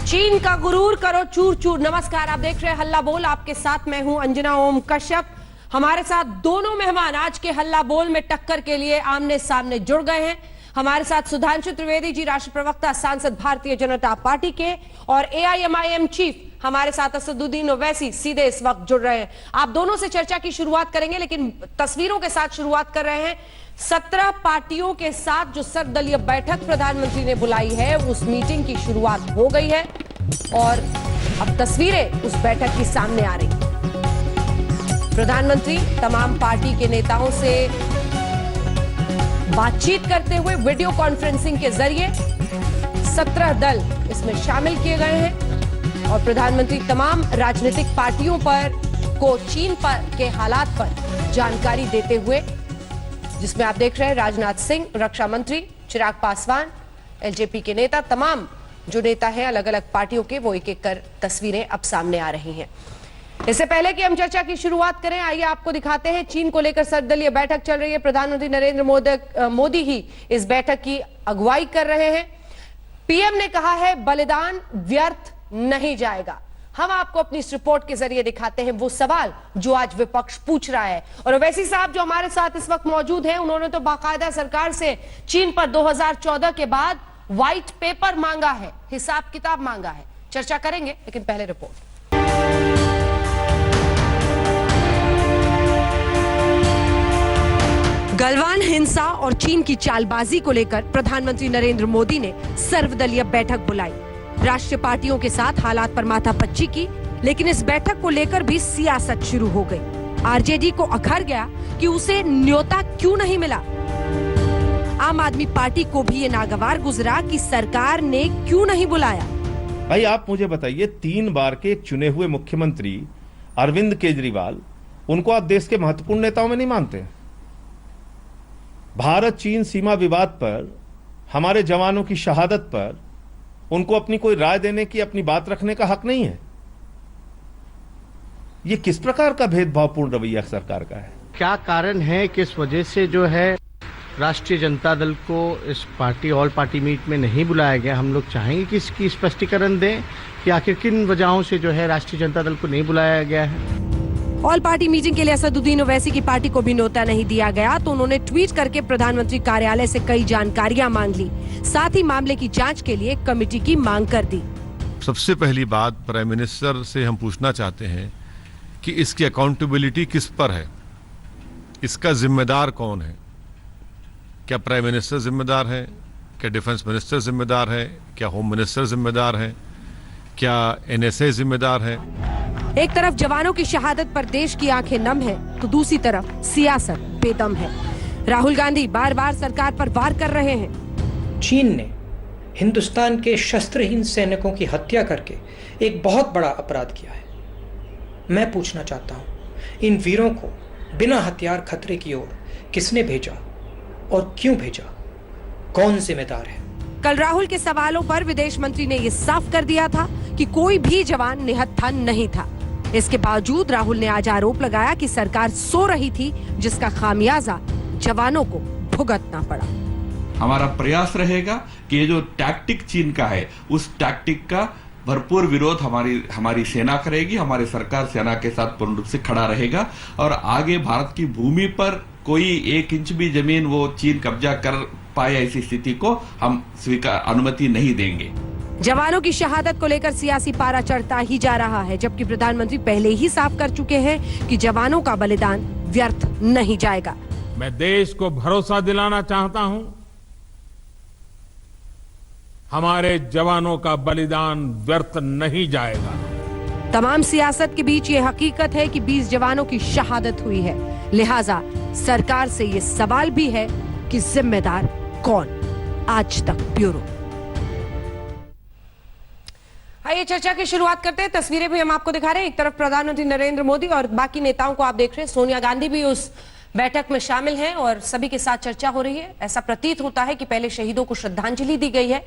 चीन का गुरूर करो चूर चूर। नमस्कार, आप देख रहे हैं हल्ला बोल। आपके साथ मैं हूं अंजना ओम कश्यप। हमारे साथ दोनों मेहमान आज के हल्ला बोल में टक्कर के लिए आमने सामने जुड़ गए हैं। हमारे साथ सुधांशु त्रिवेदी जी, राष्ट्र प्रवक्ता सांसद भारतीय जनता पार्टी के, और एआईएमआईएम चीफ हमारे साथ असदुद्दीन ओवैसी सीधे इस वक्त जुड़ रहे हैं। आप दोनों से चर्चा की शुरुआत करेंगे, लेकिन तस्वीरों के साथ शुरुआत कर रहे हैं। 17 पार्टियों के साथ जो सर्वदलीय बैठक प्रधानमंत्री ने बुलाई है, उस मीटिंग की शुरुआत हो गई है और अब तस्वीरें उस बैठक की सामने आ रही। प्रधानमंत्री तमाम पार्टी के नेताओं से बातचीत करते हुए वीडियो कॉन्फ्रेंसिंग के जरिए 17 दल इसमें शामिल किए गए हैं और प्रधानमंत्री तमाम राजनीतिक पार्टियों को चीन के हालात पर जानकारी देते हुए, जिसमें आप देख रहे हैं राजनाथ सिंह, रक्षा मंत्री चिराग पासवान, एलजेपी के नेता, तमाम जो नेता हैं अलग अलग पार्टियों के, वो एक एक कर तस्वीरें अब सामने आ रही हैं। इससे पहले कि हम चर्चा की शुरुआत करें, आइए आपको दिखाते हैं चीन को लेकर सर्वदलीय बैठक चल रही है। प्रधानमंत्री नरेंद्र मोदी ही इस बैठक की अगुवाई कर रहे हैं। पीएम ने कहा है बलिदान व्यर्थ नहीं जाएगा। हम आपको अपनी इस रिपोर्ट के जरिए दिखाते हैं वो सवाल जो आज विपक्ष पूछ रहा है। और ओवैसी साहब जो हमारे साथ इस वक्त मौजूद हैं, उन्होंने तो बाकायदा सरकार से चीन पर 2014 के बाद व्हाइट पेपर मांगा है, हिसाब किताब मांगा है। चर्चा करेंगे, लेकिन पहले रिपोर्ट। गलवान हिंसा और चीन की चालबाजी को लेकर प्रधानमंत्री नरेंद्र मोदी ने सर्वदलीय बैठक बुलाई। राष्ट्रीय पार्टियों के साथ हालात पर माथापच्ची की, लेकिन इस बैठक को लेकर भी सियासत शुरू हो गई। आरजेडी को अखर गया कि उसे न्योता क्यों नहीं मिला। आम आदमी पार्टी को भी ये नागवार गुजरा कि सरकार ने क्यों नहीं बुलाया। भाई आप मुझे बताइए, 3 बार के चुने हुए मुख्यमंत्री अरविंद केजरीवाल, उनको आप देश के महत्वपूर्ण नेताओं में नहीं मानते? भारत चीन सीमा विवाद पर, हमारे जवानों की शहादत पर उनको अपनी कोई राय देने की, अपनी बात रखने का हक नहीं है? ये किस प्रकार का भेदभावपूर्ण रवैया सरकार का है? क्या कारण है, किस वजह से जो है राष्ट्रीय जनता दल को इस ऑल पार्टी मीट में नहीं बुलाया गया? हम लोग चाहेंगे कि इसकी स्पष्टीकरण दें कि आखिर किन वजहों से जो है राष्ट्रीय जनता दल को नहीं बुलाया गया है। ऑल पार्टी मीटिंग के लिए असदुद्दीन ओवैसी की पार्टी को भी न्योता नहीं दिया गया, तो उन्होंने ट्वीट करके प्रधानमंत्री कार्यालय से कई जानकारियां मांग ली। साथ ही मामले की जांच के लिए कमेटी की मांग कर दी। सबसे पहली बात, प्राइम मिनिस्टर से हम पूछना चाहते हैं कि इसकी अकाउंटेबिलिटी किस पर है, इसका जिम्मेदार कौन है? क्या प्राइम मिनिस्टर जिम्मेदार है? क्या डिफेंस मिनिस्टर जिम्मेदार है? क्या होम मिनिस्टर जिम्मेदार है? क्या एनएसए जिम्मेदार है? एक तरफ जवानों की शहादत पर देश की आंखें नम है, तो दूसरी तरफ सियासत बेदम है। राहुल गांधी बार बार सरकार पर वार कर रहे हैं। चीन ने हिंदुस्तान के शस्त्रहीन सैनिकों की हत्या करके एक बहुत बड़ा अपराध किया है। मैं पूछना चाहता हूं, इन वीरों को बिना हथियार खतरे की ओर किसने भेजा और क्यों भेजा? कौन जिम्मेदार है? कल राहुल के सवालों पर विदेश मंत्री ने यह साफ कर दिया था कि कोई भी जवान निहत्था नहीं था। इसके बावजूद राहुल ने आज आरोप लगाया कि सरकार सो रही थी, जिसका खामियाजा जवानों को भुगतना पड़ा। हमारा प्रयास रहेगा कि ये जो टैक्टिक चीन का है, उस टैक्टिक का भरपूर विरोध हमारी सेना करेगी। हमारी सरकार सेना के साथ पूर्ण रूप से खड़ा रहेगा और आगे भारत की भूमि पर कोई 1 इंच भी जमीन वो चीन कब्जा कर पाए, ऐसी स्थिति को हम अनुमति नहीं देंगे। जवानों की शहादत को लेकर सियासी पारा चढ़ता ही जा रहा है, जबकि प्रधानमंत्री पहले ही साफ कर चुके हैं कि जवानों का बलिदान व्यर्थ नहीं जाएगा। मैं देश को भरोसा दिलाना चाहता हूं, हमारे जवानों का बलिदान व्यर्थ नहीं जाएगा। तमाम सियासत के बीच ये हकीकत है कि 20 जवानों की शहादत हुई है, लिहाजा सरकार से ये सवाल भी है कि जिम्मेदार कौन? आज तक ब्यूरो। आइए चर्चा की शुरुआत करते हैं। तस्वीरें भी हम आपको दिखा रहे हैं। एक तरफ प्रधानमंत्री नरेंद्र मोदी और बाकी नेताओं को आप देख रहे हैं। सोनिया गांधी भी उस बैठक में शामिल हैं और सभी के साथ चर्चा हो रही है। ऐसा प्रतीत होता है कि पहले शहीदों को श्रद्धांजलि दी गई है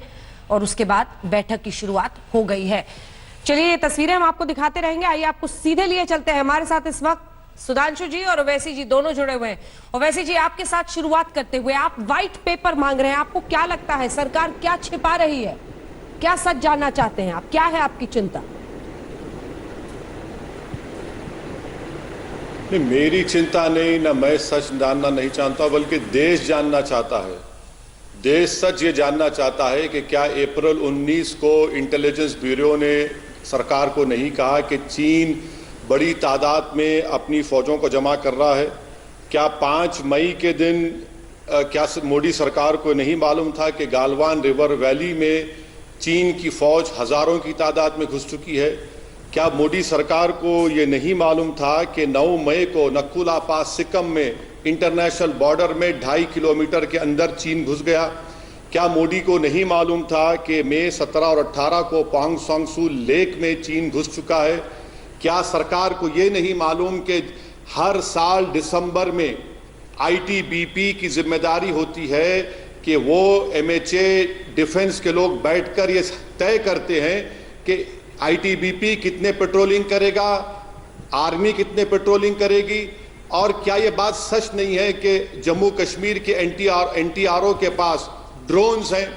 और उसके बाद बैठक की शुरुआत हो गई है। चलिए ये तस्वीरें हम आपको दिखाते रहेंगे। आइए आपको सीधे लिए चलते हैं। हमारे साथ इस वक्त सुधांशु जी और ओवैसी जी दोनों जुड़े हुए हैं। ओवैसी जी, आपके साथ शुरुआत करते हुए, आप व्हाइट पेपर मांग रहे हैं, आपको क्या लगता है सरकार क्या छिपा रही है? क्या सच जानना चाहते हैं आप? क्या है आपकी चिंता? नहीं, मेरी चिंता नहीं, ना मैं सच जानना नहीं चाहता, बल्कि देश जानना चाहता है। देश सच ये जानना चाहता है कि क्या अप्रैल 19 को इंटेलिजेंस ब्यूरो ने सरकार को नहीं कहा कि चीन बड़ी तादाद में अपनी फौजों को जमा कर रहा है? क्या 5 मई के दिन क्या मोदी सरकार को नहीं मालूम था कि गालवान रिवर वैली में चीन की फौज हजारों की तादाद में घुस चुकी है? क्या मोदी सरकार को ये नहीं मालूम था कि 9 मई को नकुला पास सिक्किम में इंटरनेशनल बॉर्डर में 2.5 किलोमीटर के अंदर चीन घुस गया? क्या मोदी को नहीं मालूम था कि मई 17 और 18 को पोंग सांग सू लेक में चीन घुस चुका है? क्या सरकार को ये नहीं मालूम कि हर साल दिसंबर में आईटीबीपी की जिम्मेदारी होती है कि वो एमएचए डिफेंस के लोग बैठकर ये तय करते हैं कि आईटीबीपी कितने पेट्रोलिंग करेगा, आर्मी कितने पेट्रोलिंग करेगी? और क्या ये बात सच नहीं है कि जम्मू कश्मीर के एनटीआरओ के पास ड्रोन्स हैं?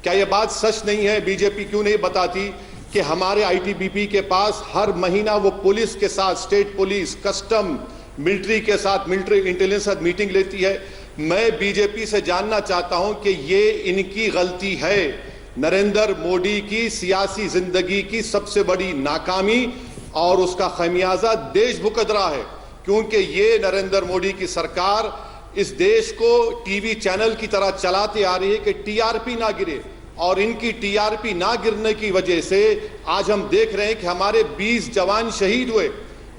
क्या ये बात सच नहीं है? बीजेपी क्यों नहीं बताती कि हमारे आईटीबीपी के पास हर महीना वो पुलिस के साथ, स्टेट पुलिस, कस्टम, मिलिट्री के साथ, मिलिट्री इंटेलिजेंस के साथ मीटिंग लेती है? मैं बीजेपी से जानना चाहता हूं कि ये इनकी गलती है। नरेंद्र मोदी की सियासी जिंदगी की सबसे बड़ी नाकामी और उसका खमियाजा देश भुगत रहा है, क्योंकि ये नरेंद्र मोदी की सरकार इस देश को टीवी चैनल की तरह चलाते आ रही है कि टीआरपी ना गिरे, और इनकी टीआरपी ना गिरने की वजह से आज हम देख रहे हैं कि हमारे 20 जवान शहीद हुए।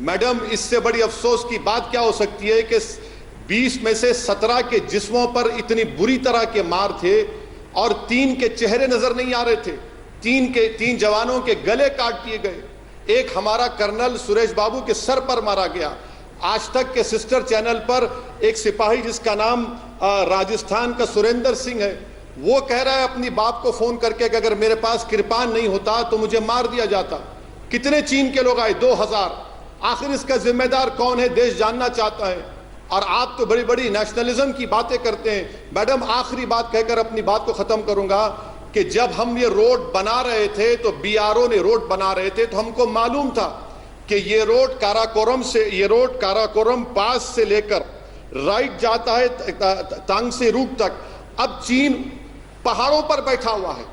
मैडम, इससे बड़ी अफसोस की बात क्या हो सकती है कि 20 में से 17 के जिस्मों पर इतनी बुरी तरह के मार थे और 3 के चेहरे नजर नहीं आ रहे थे। 3 जवानों के गले काट दिए गए। एक हमारा कर्नल सुरेश बाबू के सर पर मारा गया। आज तक के सिस्टर चैनल पर एक सिपाही जिसका नाम राजस्थान का सुरेंद्र सिंह है, वो कह रहा है अपनी बाप को फोन करके कि अगर मेरे पास कृपान नहीं होता तो मुझे मार दिया जाता। कितने चीन के लोग आए? 2000। आखिर इसका जिम्मेदार कौन है? देश जानना चाहता है। और आप तो बड़ी बड़ी नेशनलिज्म की बातें करते हैं। मैडम, आखिरी बात कहकर अपनी बात को खत्म करूंगा कि जब हम ये रोड बना रहे थे तो बीआरओ ने रोड बना रहे थे, तो हमको मालूम था कि ये रोड काराकोरम पास से लेकर राइट जाता है तांगसे रूप तक। अब चीन पहाड़ों पर बैठा हुआ है।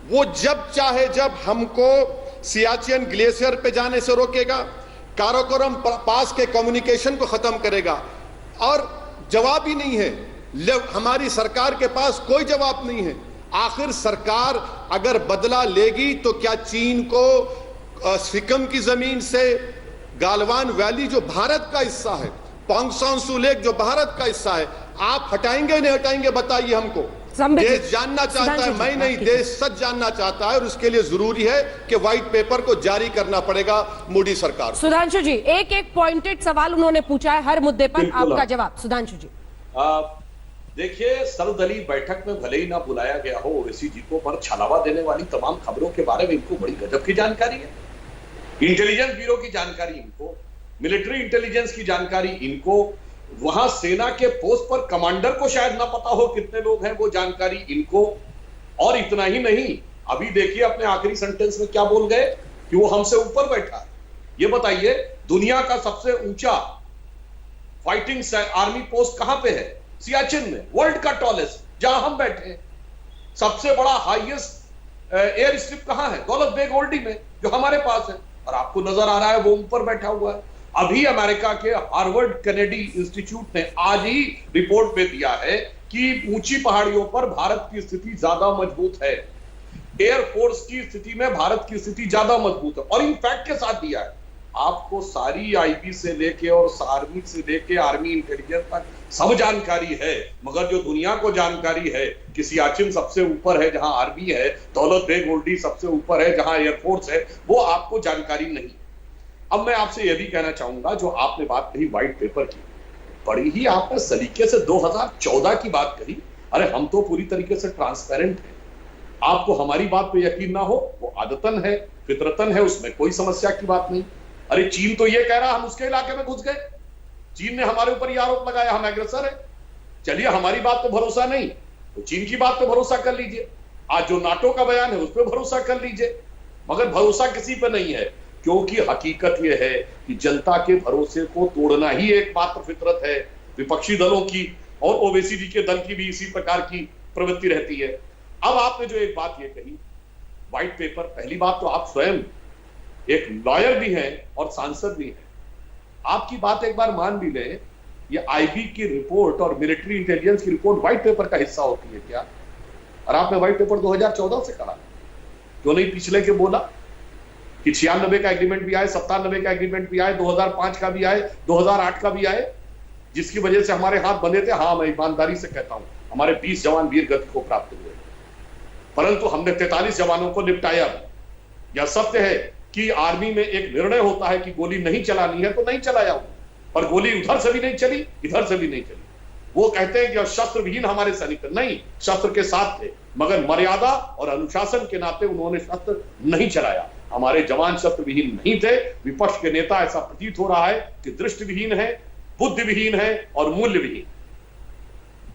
वो जब हमको सियाचिन ग्लेशियर पे जाने से रोकेगा, काराकोरम पास के कम्युनिकेशन को खत्म करेगा, और जवाब ही नहीं है। हमारी सरकार के पास कोई जवाब नहीं है। आखिर सरकार अगर बदला लेगी तो क्या चीन को सिक्किम की जमीन से गालवान वैली जो भारत का हिस्सा है, पोंग सांग सू लेक जो भारत का हिस्सा है, आप हटाएंगे नहीं हटाएंगे? बताइए हमको। देश जानना चाहता है, मैं नहीं, देश सच जानना चाहता है, और उसके लिए जरूरी है कि व्हाइट पेपर को जारी करना पड़ेगा मोदी सरकार को। सुधांशु जी, एक पॉइंटेड सवाल उन्होंने पूछा है हर मुद्दे पर, आपका जवाब। सुधांशु जी, देखिए, सर्वदलीय बैठक में भले ही ना बुलाया गया हो, ओवैसी जी को, पर छलावा देने वाली तमाम खबरों के बारे में इनको बड़ी गजब की जानकारी है। इंटेलिजेंस ब्यूरो की जानकारी इनको, मिलिट्री इंटेलिजेंस की जानकारी इनको, वहां सेना के पोस्ट पर कमांडर को शायद ना पता हो कितने लोग हैं, वो जानकारी इनको। और इतना ही नहीं, अभी देखिए अपने आखिरी सेंटेंस में क्या बोल गए कि वो हमसे ऊपर बैठा है। ये बताइए, दुनिया का सबसे ऊंचा फाइटिंग आर्मी पोस्ट कहां पे है? सियाचिन में। वर्ल्ड का टॉलेस्ट, जहां हम बैठे हैं। सबसे बड़ा हाईएस्ट एयर स्ट्रिप कहां है? दौलत बेग ओल्डी में, जो हमारे पास है, और आपको नजर आ रहा है वो ऊपर बैठा हुआ है। अभी अमेरिका के हार्वर्ड कैनेडी इंस्टीट्यूट ने आज ही रिपोर्ट में दिया है कि ऊंची पहाड़ियों पर भारत की स्थिति ज्यादा मजबूत है। एयरफोर्स की स्थिति में भारत की स्थिति ज्यादा मजबूत है, और इन फैक्ट के साथ दिया है। आपको सारी आईबी से लेके और आर्मी से लेके आर्मी इंटेलिजेंस तक सब जानकारी है, मगर जो दुनिया को जानकारी है कि सियाचिन सबसे ऊपर है जहां आर्मी है, दौलत बेग ओल्डी सबसे ऊपर है जहां एयरफोर्स है, वो आपको जानकारी नहीं। अब मैं आपसे यह भी कहना चाहूंगा, जो आपने बात कही व्हाइट पेपर की, बड़ी ही आपने सलीके से 2014 की बात कही। अरे हम तो पूरी तरीके से ट्रांसपेरेंट हैं। आपको हमारी बात पे यकीन ना हो, वो आदतन है, फितरतन है, उसमें कोई समस्या की बात नहीं। अरे चीन तो ये कह रहा हम उसके इलाके में घुस गए, चीन ने हमारे ऊपर ये आरोप लगाया हम एग्रेसर है। चलिए, हमारी बात पे भरोसा नहीं तो चीन की बात पे भरोसा कर लीजिए। आज जो नाटो का बयान है उस पर भरोसा कर लीजिए, मगर भरोसा किसी पर नहीं है, क्योंकि हकीकत यह है कि जनता के भरोसे को तोड़ना ही एकमात्र फितरत है विपक्षी दलों की, और ओवैसी जी के दल की भी इसी प्रकार की प्रवृत्ति रहती है। अब आपने जो एक बात ये कही व्हाइट पेपर, पहली बात तो आप स्वयं एक लॉयर भी हैं और सांसद भी हैं, आपकी बात एक बार मान भी लें, ये आईबी की रिपोर्ट और मिलिट्री इंटेलिजेंस की रिपोर्ट व्हाइट पेपर का हिस्सा होती है क्या? और आपने व्हाइट पेपर 2014 से कहा, क्यों नहीं पिछले के बोला कि 96 का एग्रीमेंट भी आए, 97 का एग्रीमेंट भी आए, 2005 का भी आए, 2008 का भी आए, जिसकी वजह से हमारे हाथ बंधे थे। हाँ, मैं ईमानदारी से कहता हूं हमारे 20 जवान वीर गति को प्राप्त हुए, परंतु हमने 43 जवानों को निपटाया। यह सत्य है कि आर्मी में एक निर्णय होता है कि गोली नहीं चलानी है तो नहीं चलाया, पर गोली उधर से भी नहीं चली, इधर से भी नहीं चली। वो कहते हैं कि शस्त्र विहीन हमारे सैनिक नहीं, शस्त्र के साथ थे, मगर मर्यादा और अनुशासन के नाते उन्होंने शस्त्र नहीं चलाया। हमारे जवान शस्त्र विहीन नहीं थे। विपक्ष के नेता ऐसा प्रतीत हो रहा है कि दृष्टि विहीन है, बुद्धि विहीन है और मूल्य विहीन।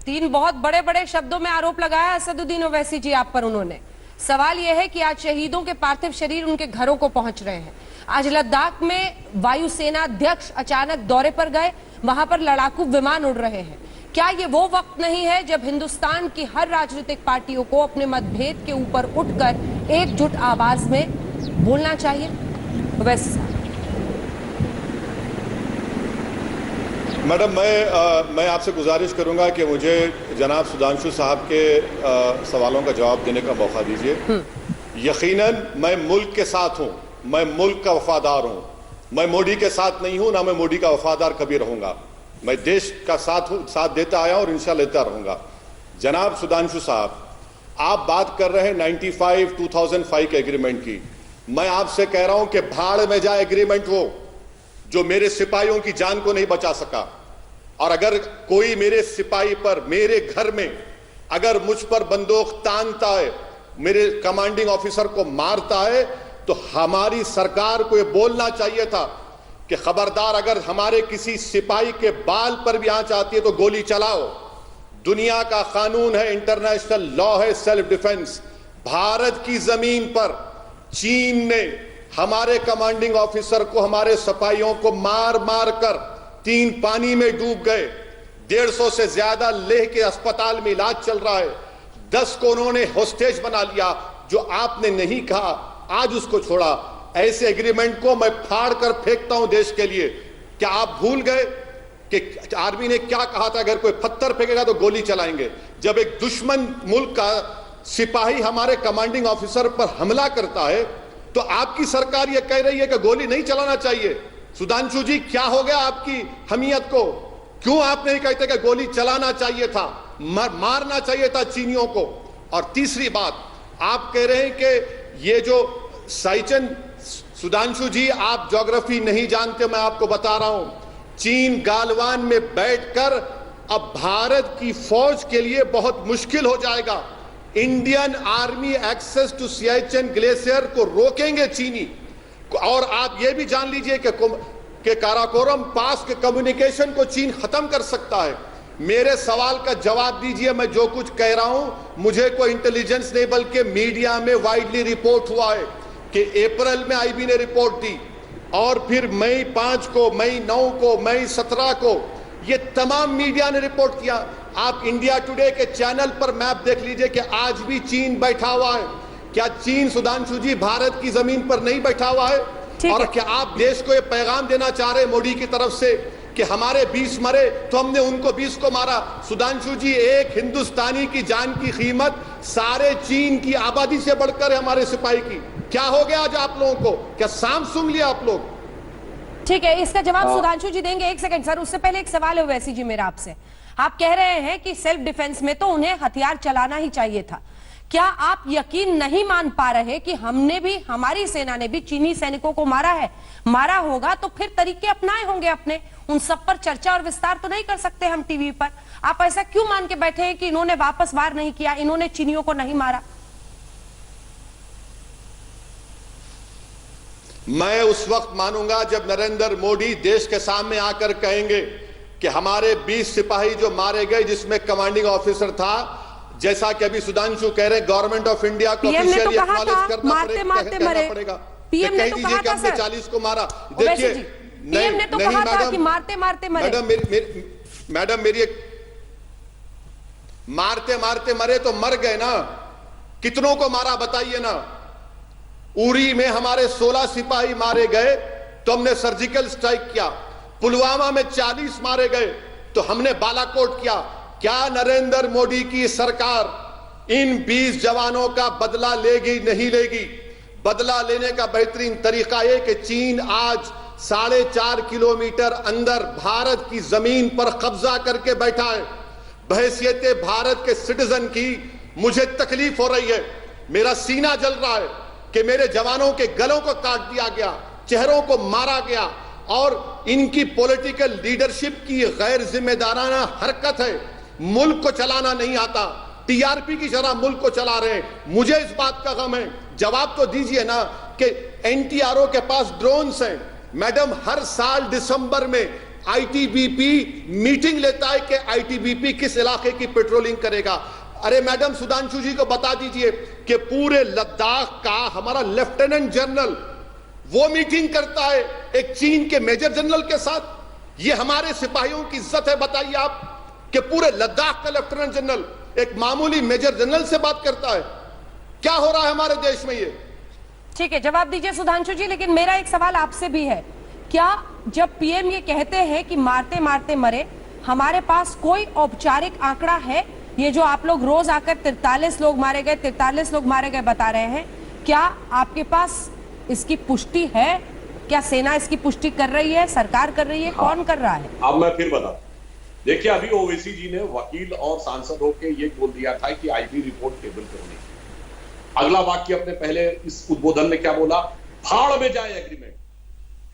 3 बहुत बड़े बड़े शब्दों में आरोप लगाया असदुद्दीन ओवैसी जी आप पर। उन्होंने सवाल यह है कि आज शहीदों के पार्थिव शरीर उनके घरों को पहुंच रहे हैं। आज लद्दाख में वायुसेना अध्यक्ष अचानक दौरे पर गए, वहां पर लड़ाकू विमान उड़ रहे हैं। क्या ये वो वक्त नहीं है जब हिंदुस्तान की हर राजनीतिक पार्टियों को अपने मतभेद के ऊपर उठकर एकजुट आवाज में बोलना चाहिए? वैसे मैडम, मैं आपसे गुजारिश करूंगा कि मुझे जनाब सुधांशु साहब के सवालों का जवाब देने का मौका दीजिए। यकीनन मैं मुल्क के साथ हूं, मैं मुल्क का वफादार हूं, मैं मोदी के साथ नहीं हूं, ना मैं मोदी का वफादार कभी रहूंगा। मैं देश का साथ देता आया और इंशाल्लाह देता रहूंगा। जनाब सुधांशु साहब, आप बात कर रहे हैं 2005 के एग्रीमेंट की। मैं आपसे कह रहा हूं कि भाड़ में जाए एग्रीमेंट वो जो मेरे सिपाहियों की जान को नहीं बचा सका। और अगर कोई मेरे सिपाही पर, मेरे घर में अगर मुझ पर बंदूक तानता है, मेरे कमांडिंग ऑफिसर को मारता है, तो हमारी सरकार को यह बोलना चाहिए था कि खबरदार, अगर हमारे किसी सिपाही के बाल पर भी आंच आती है तो गोली चलाओ। दुनिया का कानून है, इंटरनेशनल लॉ है, सेल्फ डिफेंस। भारत की जमीन पर चीन ने हमारे कमांडिंग ऑफिसर को, हमारे सिपाहियों को मार मार कर 3 पानी में डूब गए। 150 से ज्यादा लेह के अस्पताल में इलाज चल रहा है। 10 को उन्होंने होस्टेज बना लिया। जो आपने नहीं कहा, आज उसको छोड़ा। ऐसे एग्रीमेंट को मैं फाड़ कर फेंकता हूं देश के लिए। क्या आप भूल गए कि आर्मी ने क्या कहा था? अगर कोई पत्थर फेंकेगा तो गोली चलाएंगे। जब एक दुश्मन मुल्क का सिपाही हमारे कमांडिंग ऑफिसर पर हमला करता है तो आपकी सरकार यह कह रही है कि गोली नहीं चलाना चाहिए। सुधांशु जी, क्या हो गया आपकी हमीयत को? क्यों आप नहीं कहते कि गोली चलाना चाहिए था, मारना चाहिए था चीनियों को? और तीसरी बात, आप कह रहे हैं कि ये जो साइचन, सुधांशु जी आप ज्योग्राफी नहीं जानते, मैं आपको बता रहा हूं। चीन गालवान में बैठकर अब भारत की फौज के लिए बहुत मुश्किल हो जाएगा। Indian army access to Siachen glacier को रोकेंगे चीनी। और आप ये भी जान लीजिए कि काराकोरम पास के कम्युनिकेशन को चीन खत्म कर सकता है। मेरे सवाल का जवाब दीजिए। मैं जो कुछ कह रहा हूं, मुझे कोई इंटेलिजेंस नहीं बल्कि मीडिया में वाइडली रिपोर्ट हुआ है कि अप्रैल में आईबी ने रिपोर्ट दी और फिर मई 5 को, मई 9 को, मई 17 को ये तमाम मीडिया ने रिपोर्ट किया। आप इंडिया टुडे के चैनल पर मैप देख लीजिए कि आज भी चीन बैठा हुआ है। क्या चीन, सुधांशु जी, भारत की जमीन पर नहीं बैठा हुआ है? और क्या आप देश को ये पैगाम देना चाह रहे हैं मोदी की तरफ से कि हमारे 20 मरे तो हमने उनको 20 को मारा? सुधांशु जी, एक हिंदुस्तानी की जान की कीमत सारे चीन की आबादी से बढ़कर है हमारे सिपाही की। क्या हो गया आज आप लोगों को? क्या सांप सूंघ लिया आप लोग? ठीक है, इसका जवाब सुधांशु जी देंगे। एक सेकंड सर, उससे पहले एक सवाल है ओवैसी जी मेरा आपसे। आप कह रहे हैं कि सेल्फ डिफेंस में तो उन्हें हथियार चलाना ही चाहिए था। क्या आप यकीन नहीं मान पा रहे कि हमने भी, हमारी सेना ने भी चीनी सैनिकों को मारा है? मारा होगा तो फिर तरीके अपनाए होंगे अपने। उन सब पर चर्चा और विस्तार तो नहीं कर सकते हम टीवी पर। आप ऐसा क्यों मान के बैठे हैं कि इन्होंने वापस वार नहीं किया, इन्होंने चीनियों को नहीं मारा? मैं उस वक्त मानूंगा जब नरेंद्र मोदी देश के सामने आकर कहेंगे कि हमारे 20 सिपाही जो मारे गए, जिसमें कमांडिंग ऑफिसर था, जैसा कि अभी सुधांशु कह रहे, गवर्नमेंट ऑफ इंडिया को पीएम ने तो ऑफिशियली कहा एक्नॉलेज था करना मारते मारते मरे। पड़ेगा। पीएम ने तो कह कहा दीजिए कि था हमने सर 40 को मारा। देखिए देखिए, पीएम ने तो कहा था कि मारते मारते मरे। मैडम मेरी मारते मारते मरे तो मर गए ना, कितनों को मारा बताइए ना। उरी में हमारे 16 सिपाही मारे गए तो हमने सर्जिकल स्ट्राइक किया। पुलवामा में 40 मारे गए तो हमने बालाकोट किया। क्या नरेंद्र मोदी की सरकार इन 20 जवानों का बदला लेगी? नहीं लेगी। बदला लेने का बेहतरीन तरीका यह कि चीन आज 4.5 किलोमीटर अंदर भारत की जमीन पर कब्जा करके बैठा है। बहैसियत भारत के सिटीजन की मुझे तकलीफ हो रही है, मेरा सीना जल रहा है कि मेरे जवानों के गलों को काट दिया गया, चेहरों को मारा गया और इनकी पॉलिटिकल लीडरशिप की गैर जिम्मेदाराना हरकत है। मुल्क को चलाना नहीं आता, टीआरपी की तरह मुल्क को चला रहे हैं। मुझे इस बात का गम है। जवाब तो दीजिए ना कि एनटीआरओ के पास ड्रोन्स हैं। मैडम हर साल दिसंबर में आईटीबीपी मीटिंग लेता है कि आईटीबीपी किस इलाके की पेट्रोलिंग करेगा। अरे मैडम सुधांशु जी को बता दीजिए कि पूरे लद्दाख का हमारा लेफ्टिनेंट जनरल वो मीटिंग करता है एक चीन के मेजर जनरल के साथ। ये हमारे सिपाहियों की इज्जत है? बताइए आप कि पूरे लद्दाख का लेफ्टिनेंट जनरल एक मामूली मेजर जनरल से बात करता है। क्या हो रहा है हमारे देश में? ये ठीक है, जवाब दीजिए सुधांशु जी। लेकिन मेरा एक सवाल आपसे भी है, क्या जब पीएम ये कहते हैं कि मारते मारते मरे, हमारे पास कोई औपचारिक आंकड़ा है? ये जो आप लोग रोज आकर 43 लोग मारे गए 43 लोग मारे गए बता रहे हैं, क्या आपके पास इसकी पुष्टि है? क्या सेना इसकी पुष्टि कर रही है, सरकार कर रही है? हाँ। कौन कर रहा है? अब मैं फिर बता, देखिए अभी ओवैसी जी ने वकील और सांसद होकर ये बोल दिया था कि आईबी रिपोर्ट टेबल पे होनी। अगला वाक्य अपने पहले इस उद्बोधन में क्या बोला? भाड़ में जाए agreement.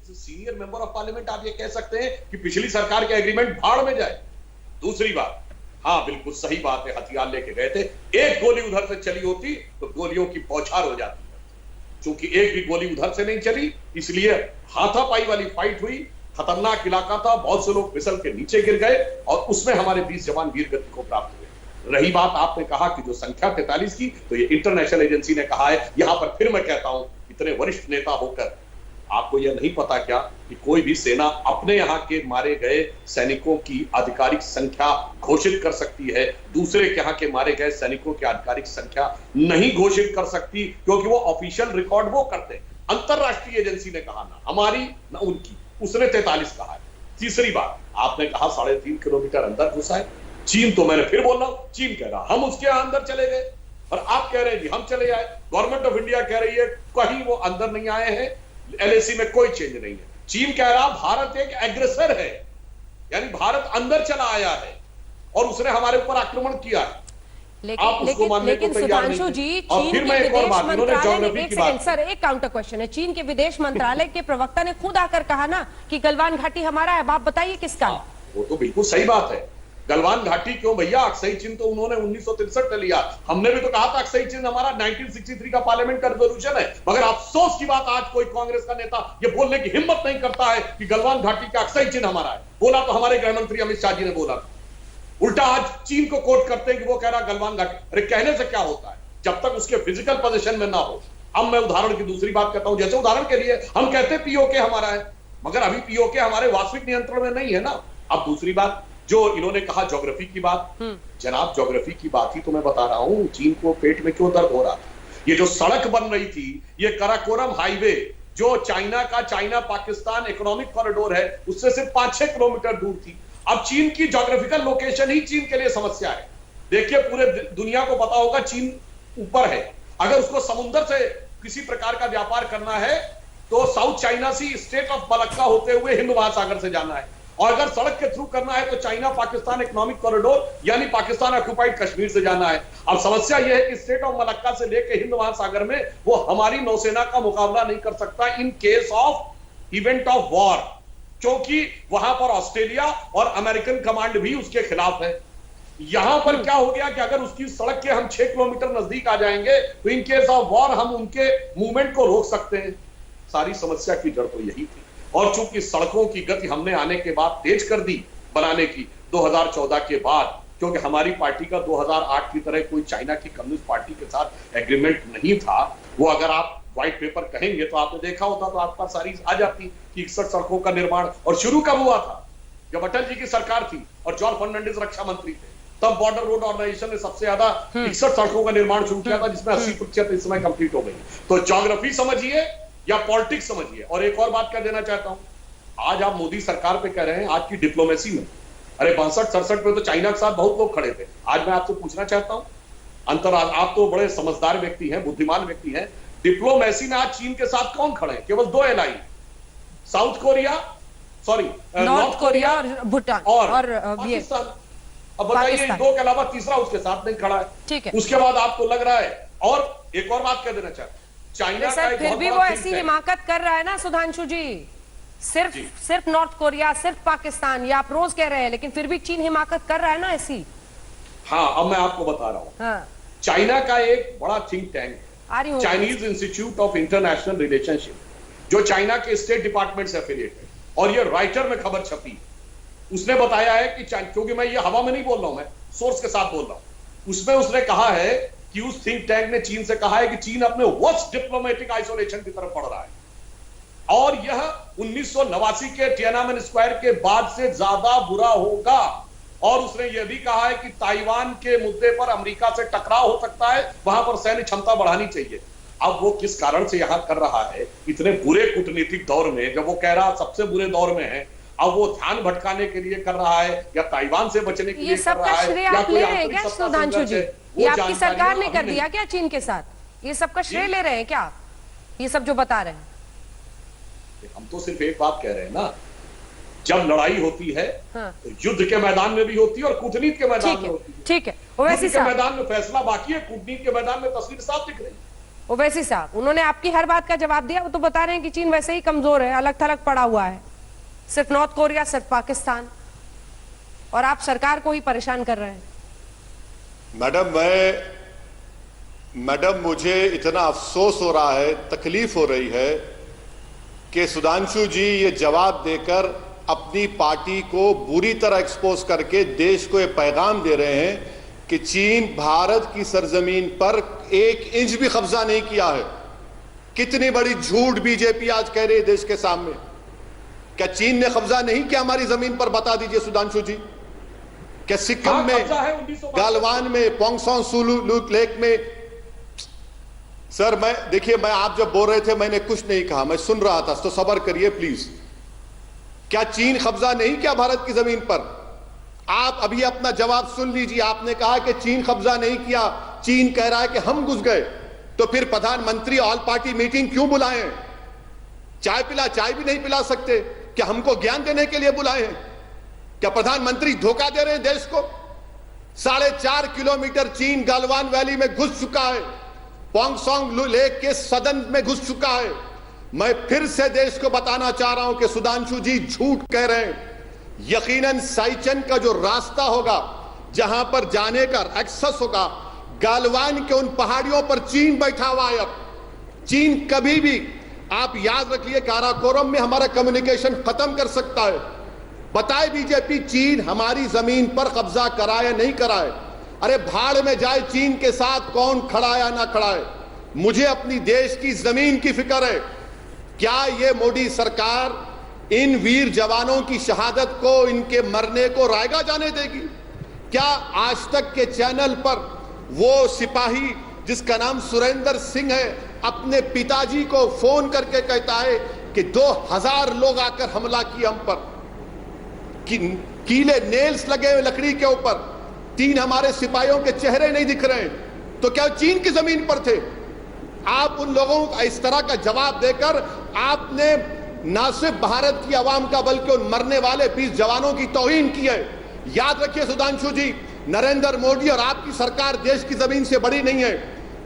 Senior member of parliament आप ये कह सकते हैं कि पिछली सरकार के एग्रीमेंट भाड़ में जाए। दूसरी बात, हाँ बिल्कुल सही बात है, हथियार लेके गए थे, एक गोली उधर से चली होती तो गोलियों की बौछार हो जाती। क्योंकि एक भी गोली उधर से नहीं चली, इसलिए हाथापाई वाली फाइट हुई। खतरनाक इलाका था, बहुत से लोग फिसल के नीचे गिर गए और उसमें हमारे 20 जवान वीर गति को प्राप्त हुए। रही बात आपने कहा कि जो संख्या 43 की, तो ये इंटरनेशनल एजेंसी ने कहा है। यहां पर फिर मैं कहता हूं, इतने वरिष्ठ नेता होकर आपको यह नहीं पता क्या कि कोई भी सेना अपने यहां के मारे गए सैनिकों की आधिकारिक संख्या घोषित कर सकती है, दूसरे के यहां के मारे गए सैनिकों की आधिकारिक संख्या नहीं घोषित कर सकती, क्योंकि वो ऑफिशियल रिकॉर्ड वो करते हैं। अंतरराष्ट्रीय एजेंसी ने कहा ना हमारी ना उनकी, उसने 43 कहा है। तीसरी बात, आपने कहा 3.5 किलोमीटर अंदर घुसा है चीन, तो मैंने फिर बोल रहा हूं, चीन कह रहा हम उसके अंदर चले गए और आप कह रहे हैं जी हम चले आए। गवर्नमेंट ऑफ इंडिया कह रही है कहीं वो अंदर नहीं आए हैं, एलएसी में कोई चेंज नहीं है। चीन कह रहा भारत एक एग्रेसर है, यानी भारत अंदर चला आया है और उसने हमारे ऊपर आक्रमण किया है। लेकिन सुधांशु जी, चीन के विदेश मंत्रालय ने, एक सेकंड सर, एक काउंटर क्वेश्चन है। चीन के विदेश मंत्रालय के प्रवक्ता ने खुद आकर कहा ना कि गलवान घाटी हमारा है। अब आप बताइए किसका? वो तो बिल्कुल सही बात है। गलवान घाटी क्यों भैया, अक्साई चिन्ह तो उन्होंने 1963 में लिया। हमने भी तो कहा था अक्साई चिन्ह हमारा 1963 का पार्लियामेंट का रिजोल्यूशन है। मगर अफसोस की बात, आज कोई कांग्रेस का नेता ये बोलने की हिम्मत नहीं करता है कि गलवान घाटी का अक्साई चिन्ह हमारा है। बोला तो हमारे गृह मंत्री अमित शाह जी ने बोला था। उल्टा आज चीन को कोट करते हैं कि वो कह रहा गलवान घाटी। अरे कहने से क्या होता है जब तक उसके फिजिकल पोजीशन में ना हो। अब मैं उदाहरण की दूसरी बात कहता हूं, जैसे उदाहरण के लिए हम कहते हैं पीओके हमारा है, मगर अभी पीओके हमारे वास्तविक नियंत्रण में नहीं है ना। अब दूसरी बात जो इन्होंने कहा ज्योग्राफी की बात, जनाब ज्योग्राफी की बात ही तो मैं बता रहा हूं, चीन को पेट में क्यों दर्द हो रहा था। ये जो सड़क बन रही थी, ये कराकोरम हाईवे जो चाइना का चाइना पाकिस्तान इकोनॉमिक कॉरिडोर है, उससे सिर्फ 5-6 किलोमीटर दूर थी। अब चीन की ज्योग्राफिकल लोकेशन ही चीन के लिए समस्या है। देखिए पूरे दुनिया को पता होगा चीन ऊपर है, अगर उसको समुद्र से किसी प्रकार का व्यापार करना है तो South China Sea strait of Malacca होते हुए हिंद महासागर से जाना है, और अगर सड़क के थ्रू करना है तो चाइना पाकिस्तान इकोनॉमिक कॉरिडोर यानी पाकिस्तान ऑक्युपाइड कश्मीर से जाना है। अब समस्या यह है कि स्टेट ऑफ मलक्का से लेकर हिंद महासागर में वो हमारी नौसेना का मुकाबला नहीं कर सकता in case of event of war, क्योंकि वहां पर ऑस्ट्रेलिया और अमेरिकन कमांड भी उसके खिलाफ है। यहां पर क्या हो गया कि अगर उसकी सड़क के हम 6 किलोमीटर नजदीक आ जाएंगे तो इन केस ऑफ वॉर हम उनके मूवमेंट को रोक सकते हैं। सारी समस्या की जड़ तो यही थी, और चूंकि सड़कों की गति हमने आने के बाद तेज कर दी बनाने की 2014 के बाद, क्योंकि हमारी पार्टी का 2008 की तरह कोई चाइना की कम्युनिस्ट पार्टी के साथ एग्रीमेंट नहीं था। वो अगर आप व्हाइट पेपर कहेंगे तो आपने देखा होता, तो आपका सारी आ जाती कि 61 सड़कों का निर्माण। और शुरू कब हुआ था? जब अटल जी की सरकार थी और जॉन फर्नांडिस रक्षा मंत्री थे, तब बॉर्डर रोड ऑर्गेनाइजेशन ने सबसे ज्यादा 61 सड़कों का निर्माण शुरू किया था, जिसमें 80% इस समय कंप्लीट हो गई। तो ज्योग्राफी समझिए या पॉलिटिक्स समझिए। और एक और बात कह देना चाहता हूं, आज आप मोदी सरकार पे कह रहे हैं आज की डिप्लोमेसी में, अरे 62-67 में तो चाइना के साथ बहुत लोग खड़े थे। आज मैं आपसे पूछना चाहता हूं, आप तो बड़े समझदार व्यक्ति हैं, बुद्धिमान व्यक्ति हैं, डिप्लोमेसी में आज चीन के साथ कौन खड़े हैं? केवल 2 ally, south Korea, sorry north Korea और भूटान और पाकिस्तान। अब बताइए, इन 2 के अलावा तीसरा उसके साथ नहीं खड़ा है। ठीक है, उसके बाद आपको लग रहा है। और एक और बात कह देना चाहता हूं, चाइना का फिर भी वो ऐसी हिमाकत कर रहा है ना सुधांशु जी, सिर्फ नॉर्थ कोरिया, सिर्फ पाकिस्तान, ये आप रोज कह रहे हैं, लेकिन फिर भी चीन हिमाकत कर रहा है ना ऐसी। हाँ, अब मैं आपको बता रहा हूं। हाँ। चाइना का एक बड़ा think tank, Chinese institute of international relationship, जो चाइना के स्टेट डिपार्टमेंट से एफिलिएट है, और ये राइटर में खबर छपी, उसने बताया है कि क्योंकि मैं ये हवा में नहीं बोल रहा हूं, मैं सोर्स के साथ बोल रहा हूं, उसमें उसने कहा है कि उस थिंक टैंक ने चीन से कहा है कि चीन अपने वर्स्ट डिप्लोमेटिक आइसोलेशन की तरफ बढ़ रहा है, और यह 1989 के तियाननमेन स्क्वायर के बाद से ज्यादा बुरा होगा। और उसने यह भी कहा है कि ताइवान के मुद्दे पर अमेरिका से टकराव हो सकता है, वहां पर सैन्य क्षमता बढ़ानी चाहिए। अब वो किस कारण से यहां कर रहा है इतने बुरे कूटनीतिक दौर में, जब वो कह रहा सबसे बुरे दौर में है, अब वो ध्यान भटकाने के लिए कर रहा है या ताइवान से बचने के लिए कर रहा है, या कोई आंतरिक सुधांशु जी, ये आपकी सरकार ने कर दिया क्या चीन के साथ? ये सबका श्रेय ले रहे हैं क्या, ये सब जो बता रहे हैं? हम तो सिर्फ एक बात कह रहे हैं ना, जब लड़ाई होती है तो युद्ध के मैदान में भी होती है और कूटनीति के मैदान में होती है। ठीक है, ओवैसी साहब, मैदान में फैसला बाकी है, कूटनीति के मैदान में तस्वीर साफ दिख रही है। ओवैसी साहब, उन्होंने आपकी हर बात का जवाब दिया। वो तो बता रहे हैं कि चीन वैसे ही कमजोर है, अलग थलग पड़ा हुआ है, सिर्फ नॉर्थ कोरिया, सिर्फ पाकिस्तान, और आप सरकार को ही परेशान कर रहे हैं। मैडम मुझे इतना अफसोस हो रहा है, तकलीफ हो रही है कि सुधांशु जी ये जवाब देकर अपनी पार्टी को बुरी तरह एक्सपोज करके देश को ये पैगाम दे रहे हैं कि चीन भारत की सरजमीन पर 1 इंच भी कब्जा नहीं किया है। कितनी बड़ी झूठ बीजेपी आज कह रही है देश के सामने। क्या चीन ने कब्जा नहीं किया हमारी जमीन पर? बता दीजिए सुधांशु जी। क्या सिक्किम में, गालवान में, पोंगसोंग सुलू लेक में? सर मैं आप जब बोल रहे थे मैंने कुछ नहीं कहा, मैं सुन रहा था, तो सब्र करिए प्लीज। क्या चीन कब्जा नहीं किया भारत की जमीन पर? आप अभी अपना जवाब सुन लीजिए। आपने कहा कि चीन कब्जा नहीं किया, चीन कह रहा है कि हम घुस गए। तो फिर प्रधानमंत्री ऑल पार्टी मीटिंग क्यों बुलाए? चाय भी नहीं पिला सकते? क्या हमको ज्ञान देने के लिए बुलाए हैं? क्या प्रधानमंत्री धोखा दे रहे हैं देश को? 4.5 किलोमीटर चीन गालवान वैली में घुस चुका है, पोंगसोंग लेक के सदन में घुस चुका है। मैं फिर से देश को बताना चाह रहा हूं कि सुधांशु जी झूठ कह रहे हैं। यकीनन साइचन का जो रास्ता होगा, जहां पर जाने का एक्सेस होगा, गालवान के उन पहाड़ियों पर चीन बैठा हुआ है। अब चीन कभी भी, आप याद रखिए, काराकोरम में हमारा कम्युनिकेशन खत्म कर सकता है। बताए बीजेपी चीन हमारी जमीन पर कब्जा कराए नहीं कराए? अरे भाड़ में जाए चीन के साथ कौन खड़ा है या ना खड़ा है। मुझे अपनी देश की जमीन की फिक्र है। क्या ये मोदी सरकार इन वीर जवानों की शहादत को, इनके मरने को रायगा जाने देगी? क्या आज तक के चैनल पर वो सिपाही जिसका नाम सुरेंद्र सिंह है, अपने पिताजी को फोन करके कहता है कि 2000 लोग आकर हमला किए हम पर, कीले नेल्स लगे हुए लकड़ी के ऊपर, 3 हमारे सिपाहियों के चेहरे नहीं दिख रहे हैं? तो क्या चीन की जमीन पर थे? आप उन लोगों को इस तरह का जवाब देकर आपने ना सिर्फ भारत की आवाम का बल्कि उन मरने वाले 20 जवानों की तौहीन की है। याद रखिए सुधांशु जी, नरेंद्र मोदी और आपकी सरकार देश की जमीन से बड़ी नहीं है।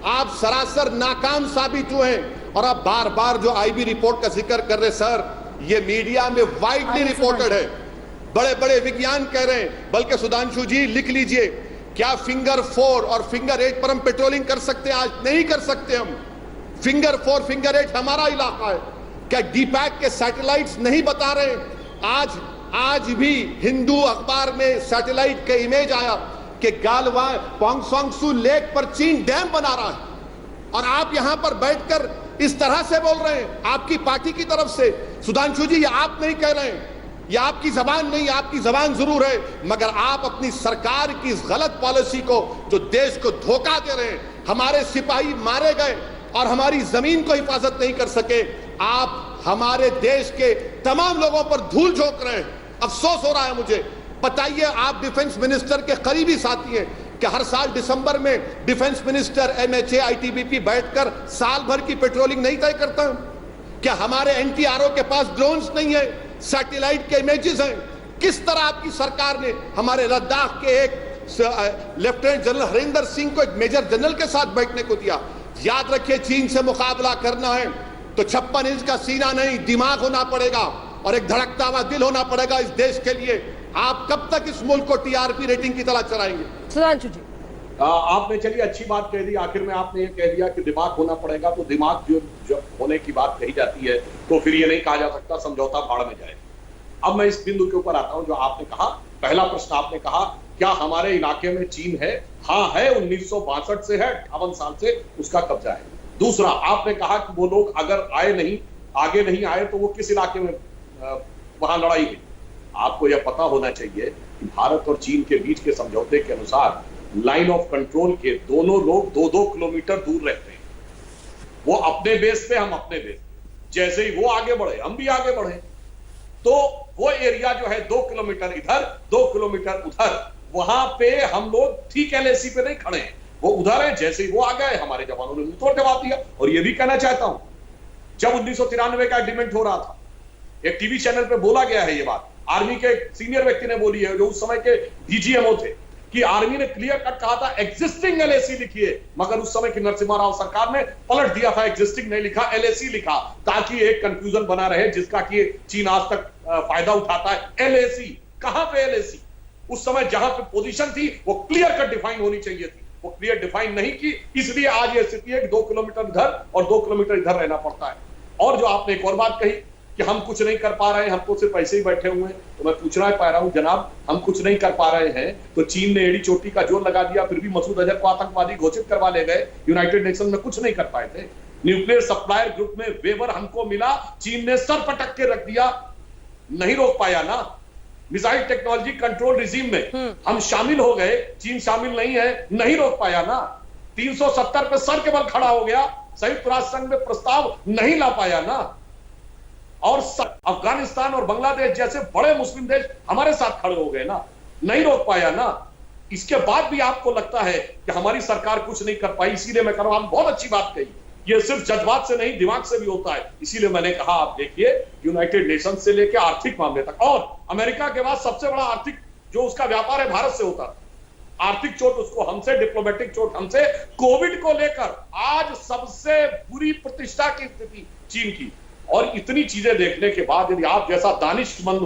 आप सरासर नाकाम साबित हुए हैं। और आप बार बार जो आईबी रिपोर्ट का जिक्र कर रहे सर, ये मीडिया में वाइडली रिपोर्टेड है, बड़े बड़े विज्ञान कह रहे हैं। बल्कि सुधांशु जी लिख लीजिए, क्या फिंगर 4 और फिंगर 8 पर हम पेट्रोलिंग कर सकते हैं? आज नहीं कर सकते हम। फिंगर 4 फिंगर 8 हमारा इलाका है। क्या डीपैक के सैटेलाइट्स नहीं बता रहे? आज भी हिंदू अखबार में सैटेलाइट का इमेज आया कि गालवान पोंगसोंगसू लेक पर चीन डैम बना रहा है, और आप यहां पर बैठकर इस तरह से बोल रहे हैं आपकी पार्टी की तरफ से। सुधांशु जी, ये आप नहीं कह रहे हैं, ये आपकी जबान नहीं, आपकी जबान जरूर है, मगर आप अपनी सरकार की इस गलत पॉलिसी को, जो देश को धोखा दे रहे हैं, हमारे सिपाही मारे गए और हमारी जमीन को हिफाजत नहीं कर सके, आप हमारे देश के तमाम लोगों पर धूल झोंक रहे हैं। अफसोस हो रहा है मुझे। बताइए, आप डिफेंस मिनिस्टर के करीबी साथी हैं कि हर साल दिसंबर में डिफेंस मिनिस्टर एमएचए आईटीबीपी बैठकर साल भर की पेट्रोलिंग नहीं तय करता? क्या हमारे एनटीआरओ के पास ड्रोन्स नहीं है, सैटेलाइट के इमेजेस हैं? किस तरह आपकी सरकार ने हमारे लद्दाख के एक लेफ्टिनेंट जनरल हरिंदर सिंह को एक मेजर जनरल के साथ बैठने को दिया? याद रखिए, चीन से मुकाबला करना है तो 56 इंच का सीना नहीं, दिमाग होना पड़ेगा और एक धड़कता हुआ दिल होना पड़ेगा इस देश के लिए। आप कब तक इस मुल्क को टीआरपी रेटिंग की तरह चलाएंगे? सुधांशु जी, आपने चलिए अच्छी बात कह दी, आखिर में आपने ये कह दिया कि दिमाग होना पड़ेगा, तो दिमाग जो जब होने की बात कही जाती है तो फिर ये नहीं कहा जा सकता समझौता भाड़ में जाए। अब मैं इस बिंदु के ऊपर आता हूं जो आपने कहा। पहला प्रश्न आपने कहा क्या हमारे इलाके में चीन है? हाँ है, 1962 से है, 58 साल से उसका कब्जा है। दूसरा, आपने कहा कि वो लोग अगर आगे नहीं आए तो वो किस इलाके में वहां लड़ाई हुई। आपको यह पता होना चाहिए कि भारत और चीन के बीच के समझौते के अनुसार लाइन ऑफ कंट्रोल के दोनों लोग 2-2 किलोमीटर दूर रहते हैं। वो अपने बेस पे, हम अपने बेस पे। जैसे ही वो आगे बढ़े हम भी आगे बढ़े, तो वो एरिया जो है 2 किलोमीटर इधर 2 किलोमीटर उधर, वहां पे हम लोग ठीक एलएसी पे नहीं खड़े हैं, वो उधर है। जैसे ही वो आ गए हमारे जवानों ने मुंहतोड़ जवाब दिया। और ये भी कहना चाहता हूं, जब 1993 का एग्रीमेंट हो रहा था, एक टीवी चैनल पे बोला गया है ये बात, आर्मी के सीनियर व्यक्ति ने बोली है जो उस समय के डीजीएमओ थे, कि आर्मी ने क्लियर कट कहा था एग्जिस्टिंग एलएसी लिखिए, मगर उस समय की नरसिम्हा राव सरकार ने पलट दिया था, एग्जिस्टिंग नहीं लिखा, एलएसी लिखा, ताकि एक कंफ्यूजन बना रहे जिसका कि चीन आज तक फायदा उठाता है। एलएसी कहां पे? एलएसी उस समय जहां पे पोजीशन थी वो क्लियर कट डिफाइन होनी चाहिए थी, वो क्लियर डिफाइन नहीं की, इसलिए आज ये स्थिति है कि 2 किलोमीटर इधर और 2 किलोमीटर इधर रहना पड़ता है। और जो आपने एक और बात कही कि हम कुछ नहीं कर पा रहे हैं, हम तो सिर्फ ऐसे ही बैठे हुए हैं, तो मैं पूछना पा रहा हूं जनाब, हम कुछ नहीं कर पा रहे हैं तो चीन ने एड़ी चोटी का जोर लगा दिया, फिर भी मसूद अजहर को आतंकवादी घोषित करवा ले गए, यूनाइटेड नेशन में कुछ नहीं कर पाए थे। न्यूक्लियर सप्लायर ग्रुप में वेवर हमको मिला, चीन ने सर पटक के रख दिया, नहीं रोक पाया ना। मिसाइल टेक्नोलॉजी कंट्रोल रिजीम में हम शामिल हो गए, चीन शामिल नहीं है, नहीं रोक पाया ना। 370 पे सर के बल खड़ा हो गया, संयुक्त राष्ट्र संघ में प्रस्ताव नहीं ला पाया ना। और अफगानिस्तान और बांग्लादेश जैसे बड़े मुस्लिम देश हमारे साथ खड़े हो गए ना, नहीं रोक पाया ना। इसके बाद भी आपको लगता है कि हमारी सरकार कुछ नहीं कर पाई, इसीलिए मैं कह रहा हूं, बहुत अच्छी बात कही, ये सिर्फ जज्बात से नहीं दिमाग से भी होता है। इसीलिए मैंने कहा, आप देखिए यूनाइटेड नेशन से लेकर आर्थिक मामले तक, और अमेरिका के बाद सबसे बड़ा आर्थिक जो उसका व्यापार है भारत से होता, आर्थिक चोट उसको हमसे, डिप्लोमेटिक चोट हमसे। कोविड को लेकर आज सबसे बुरी प्रतिष्ठा की स्थिति चीन की। और इतनी चीजें देखने के बाद यदि आप जैसा दानिशमंद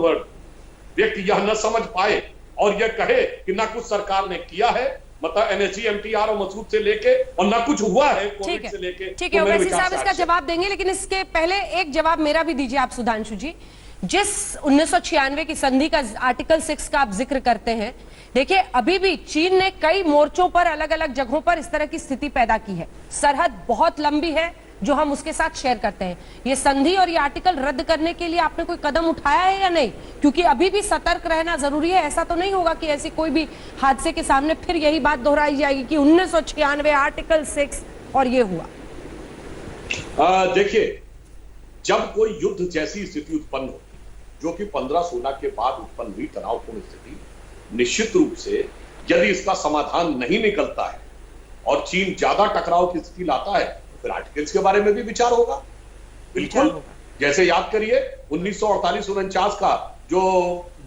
व्यक्ति यह न समझ पाए और यह कहे कि ना कुछ सरकार ने किया है, मतलब एनएसजी, एमटीआर और मसूद से लेके, और ना कुछ हुआ है कोविड से लेके, ठीक है, ओवैसी साहब इसका जवाब देंगे, लेकिन इसके पहले एक जवाब मेरा भी दीजिए आप सुधांशु जी। जिस 1996 की संधि का आर्टिकल 6 का आप जिक्र करते हैं, देखिए अभी भी चीन ने कई मोर्चों पर अलग अलग जगहों पर इस तरह की स्थिति पैदा की है। सरहद बहुत लंबी है जो हम उसके साथ शेयर करते हैं। ये संधि और ये आर्टिकल रद्द करने के लिए आपने कोई कदम उठाया है या नहीं? क्योंकि अभी भी सतर्क रहना जरूरी है। ऐसा तो नहीं होगा कि ऐसी कोई भी हादसे के सामने फिर यही बात दोहराई जाएगी कि 1996 आर्टिकल 6 और ये हुआ। देखिए, जब कोई युद्ध जैसी स्थिति उत्पन्न होती, जो कि 15-16 के बाद उत्पन्न हुई तनावपूर्ण स्थिति, निश्चित रूप से यदि इसका समाधान नहीं निकलता है और चीन ज्यादा टकराव की स्थिति लाता है, फिर आर्टिकल्स के बारे में भी विचार होगा। बिल्कुल, जैसे याद करिए 1948-49 का जो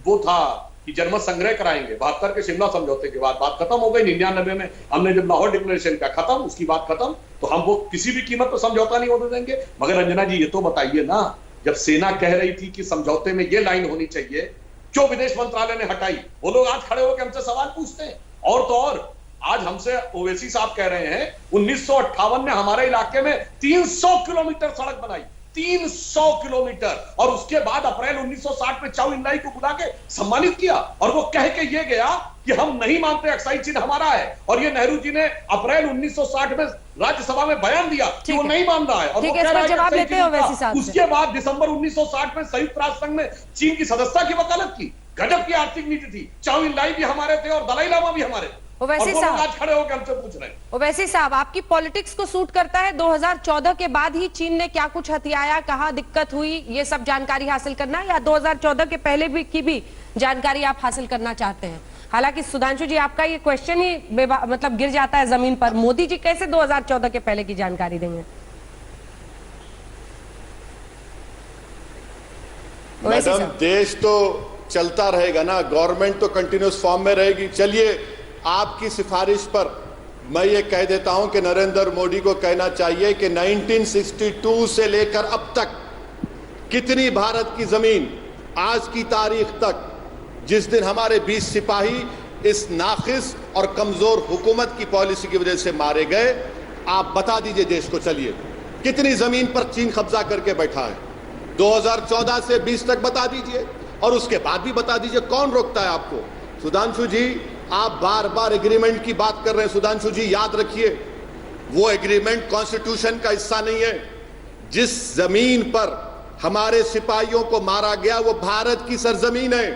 वो था कि जनमत संग्रह कराएंगे, 72 के शिमला समझौते के बाद बात खत्म हो गई। 99 में हमने जब लाहौर डिक्लेरेशन का खत्म, उसकी बात खत्म, तो हम वो किसी भी कीमत पर समझौता नहीं होने देंगे। मगर रंजना जी, ये तो बताइए ना, जब सेना कह रही थी कि समझौते में ये लाइन होनी चाहिए, जो विदेश मंत्रालय ने हटाई, वो लोग आज खड़े होकर हमसे सवाल पूछते हैं। और तो और आज हमसे ओवैसी साहब कह रहे हैं 1958 में हमारे इलाके में 300 किलोमीटर सड़क बनाई, 300 किलोमीटर, और उसके बाद अप्रैल 1960 में चाउ इनलाई को बुला के सम्मानित किया, और वो कह के ये गया कि हम नहीं मानते अक्साई चिन्ह हमारा है। और ये नेहरू जी ने अप्रैल 1960 में राज्यसभा में बयान दिया कि वो नहीं मान रहा है, और वो कह रहा है जवाब लेते हो वैसी साहब से। उसके बाद दिसंबर 1960 में संयुक्त राष्ट्र संघ में चीन की सदस्यता की वकालत की। गजब की आर्थिक नीति थी। चाउ इनलाई भी हमारे थे और दलाई लामा भी हमारे थे। ओवैसी और साहब आज खड़े होकर हमसे पूछ रहे हैं। ओवैसी साहब, आपकी पॉलिटिक्स को सूट करता है 2014 के बाद ही चीन ने क्या कुछ हथियाया, कहां दिक्कत हुई, ये सब जानकारी हासिल करना, या 2014 के पहले भी की भी जानकारी आप हासिल करना चाहते हैं? हालांकि सुधांशु जी, आपका ये क्वेश्चन ही मतलब गिर जाता है जमीन पर। मोदी जी कैसे 2014 के पहले की जानकारी देंगे? मैडम, देश तो चलता रहेगा ना, गवर्नमेंट तो कंटिन्यूस फॉर्म में रहेगी। चलिए, आपकी सिफारिश पर मैं ये कह देता हूं कि नरेंद्र मोदी को कहना चाहिए कि 1962 से लेकर अब तक कितनी भारत की जमीन आज की तारीख तक, जिस दिन हमारे 20 सिपाही इस नाखिस और कमजोर हुकूमत की पॉलिसी की वजह से मारे गए, आप बता दीजिए देश को। चलिए, कितनी जमीन पर चीन कब्जा करके बैठा है 2014 से 20 तक बता दीजिए, और उसके बाद भी बता दीजिए। कौन रोकता है आपको? सुधांशु जी, आप बार बार एग्रीमेंट की बात कर रहे हैं। सुधांशु जी, याद रखिए, वो एग्रीमेंट कॉन्स्टिट्यूशन का हिस्सा नहीं है। जिस जमीन पर हमारे सिपाहियों को मारा गया वो भारत की सरजमीन है,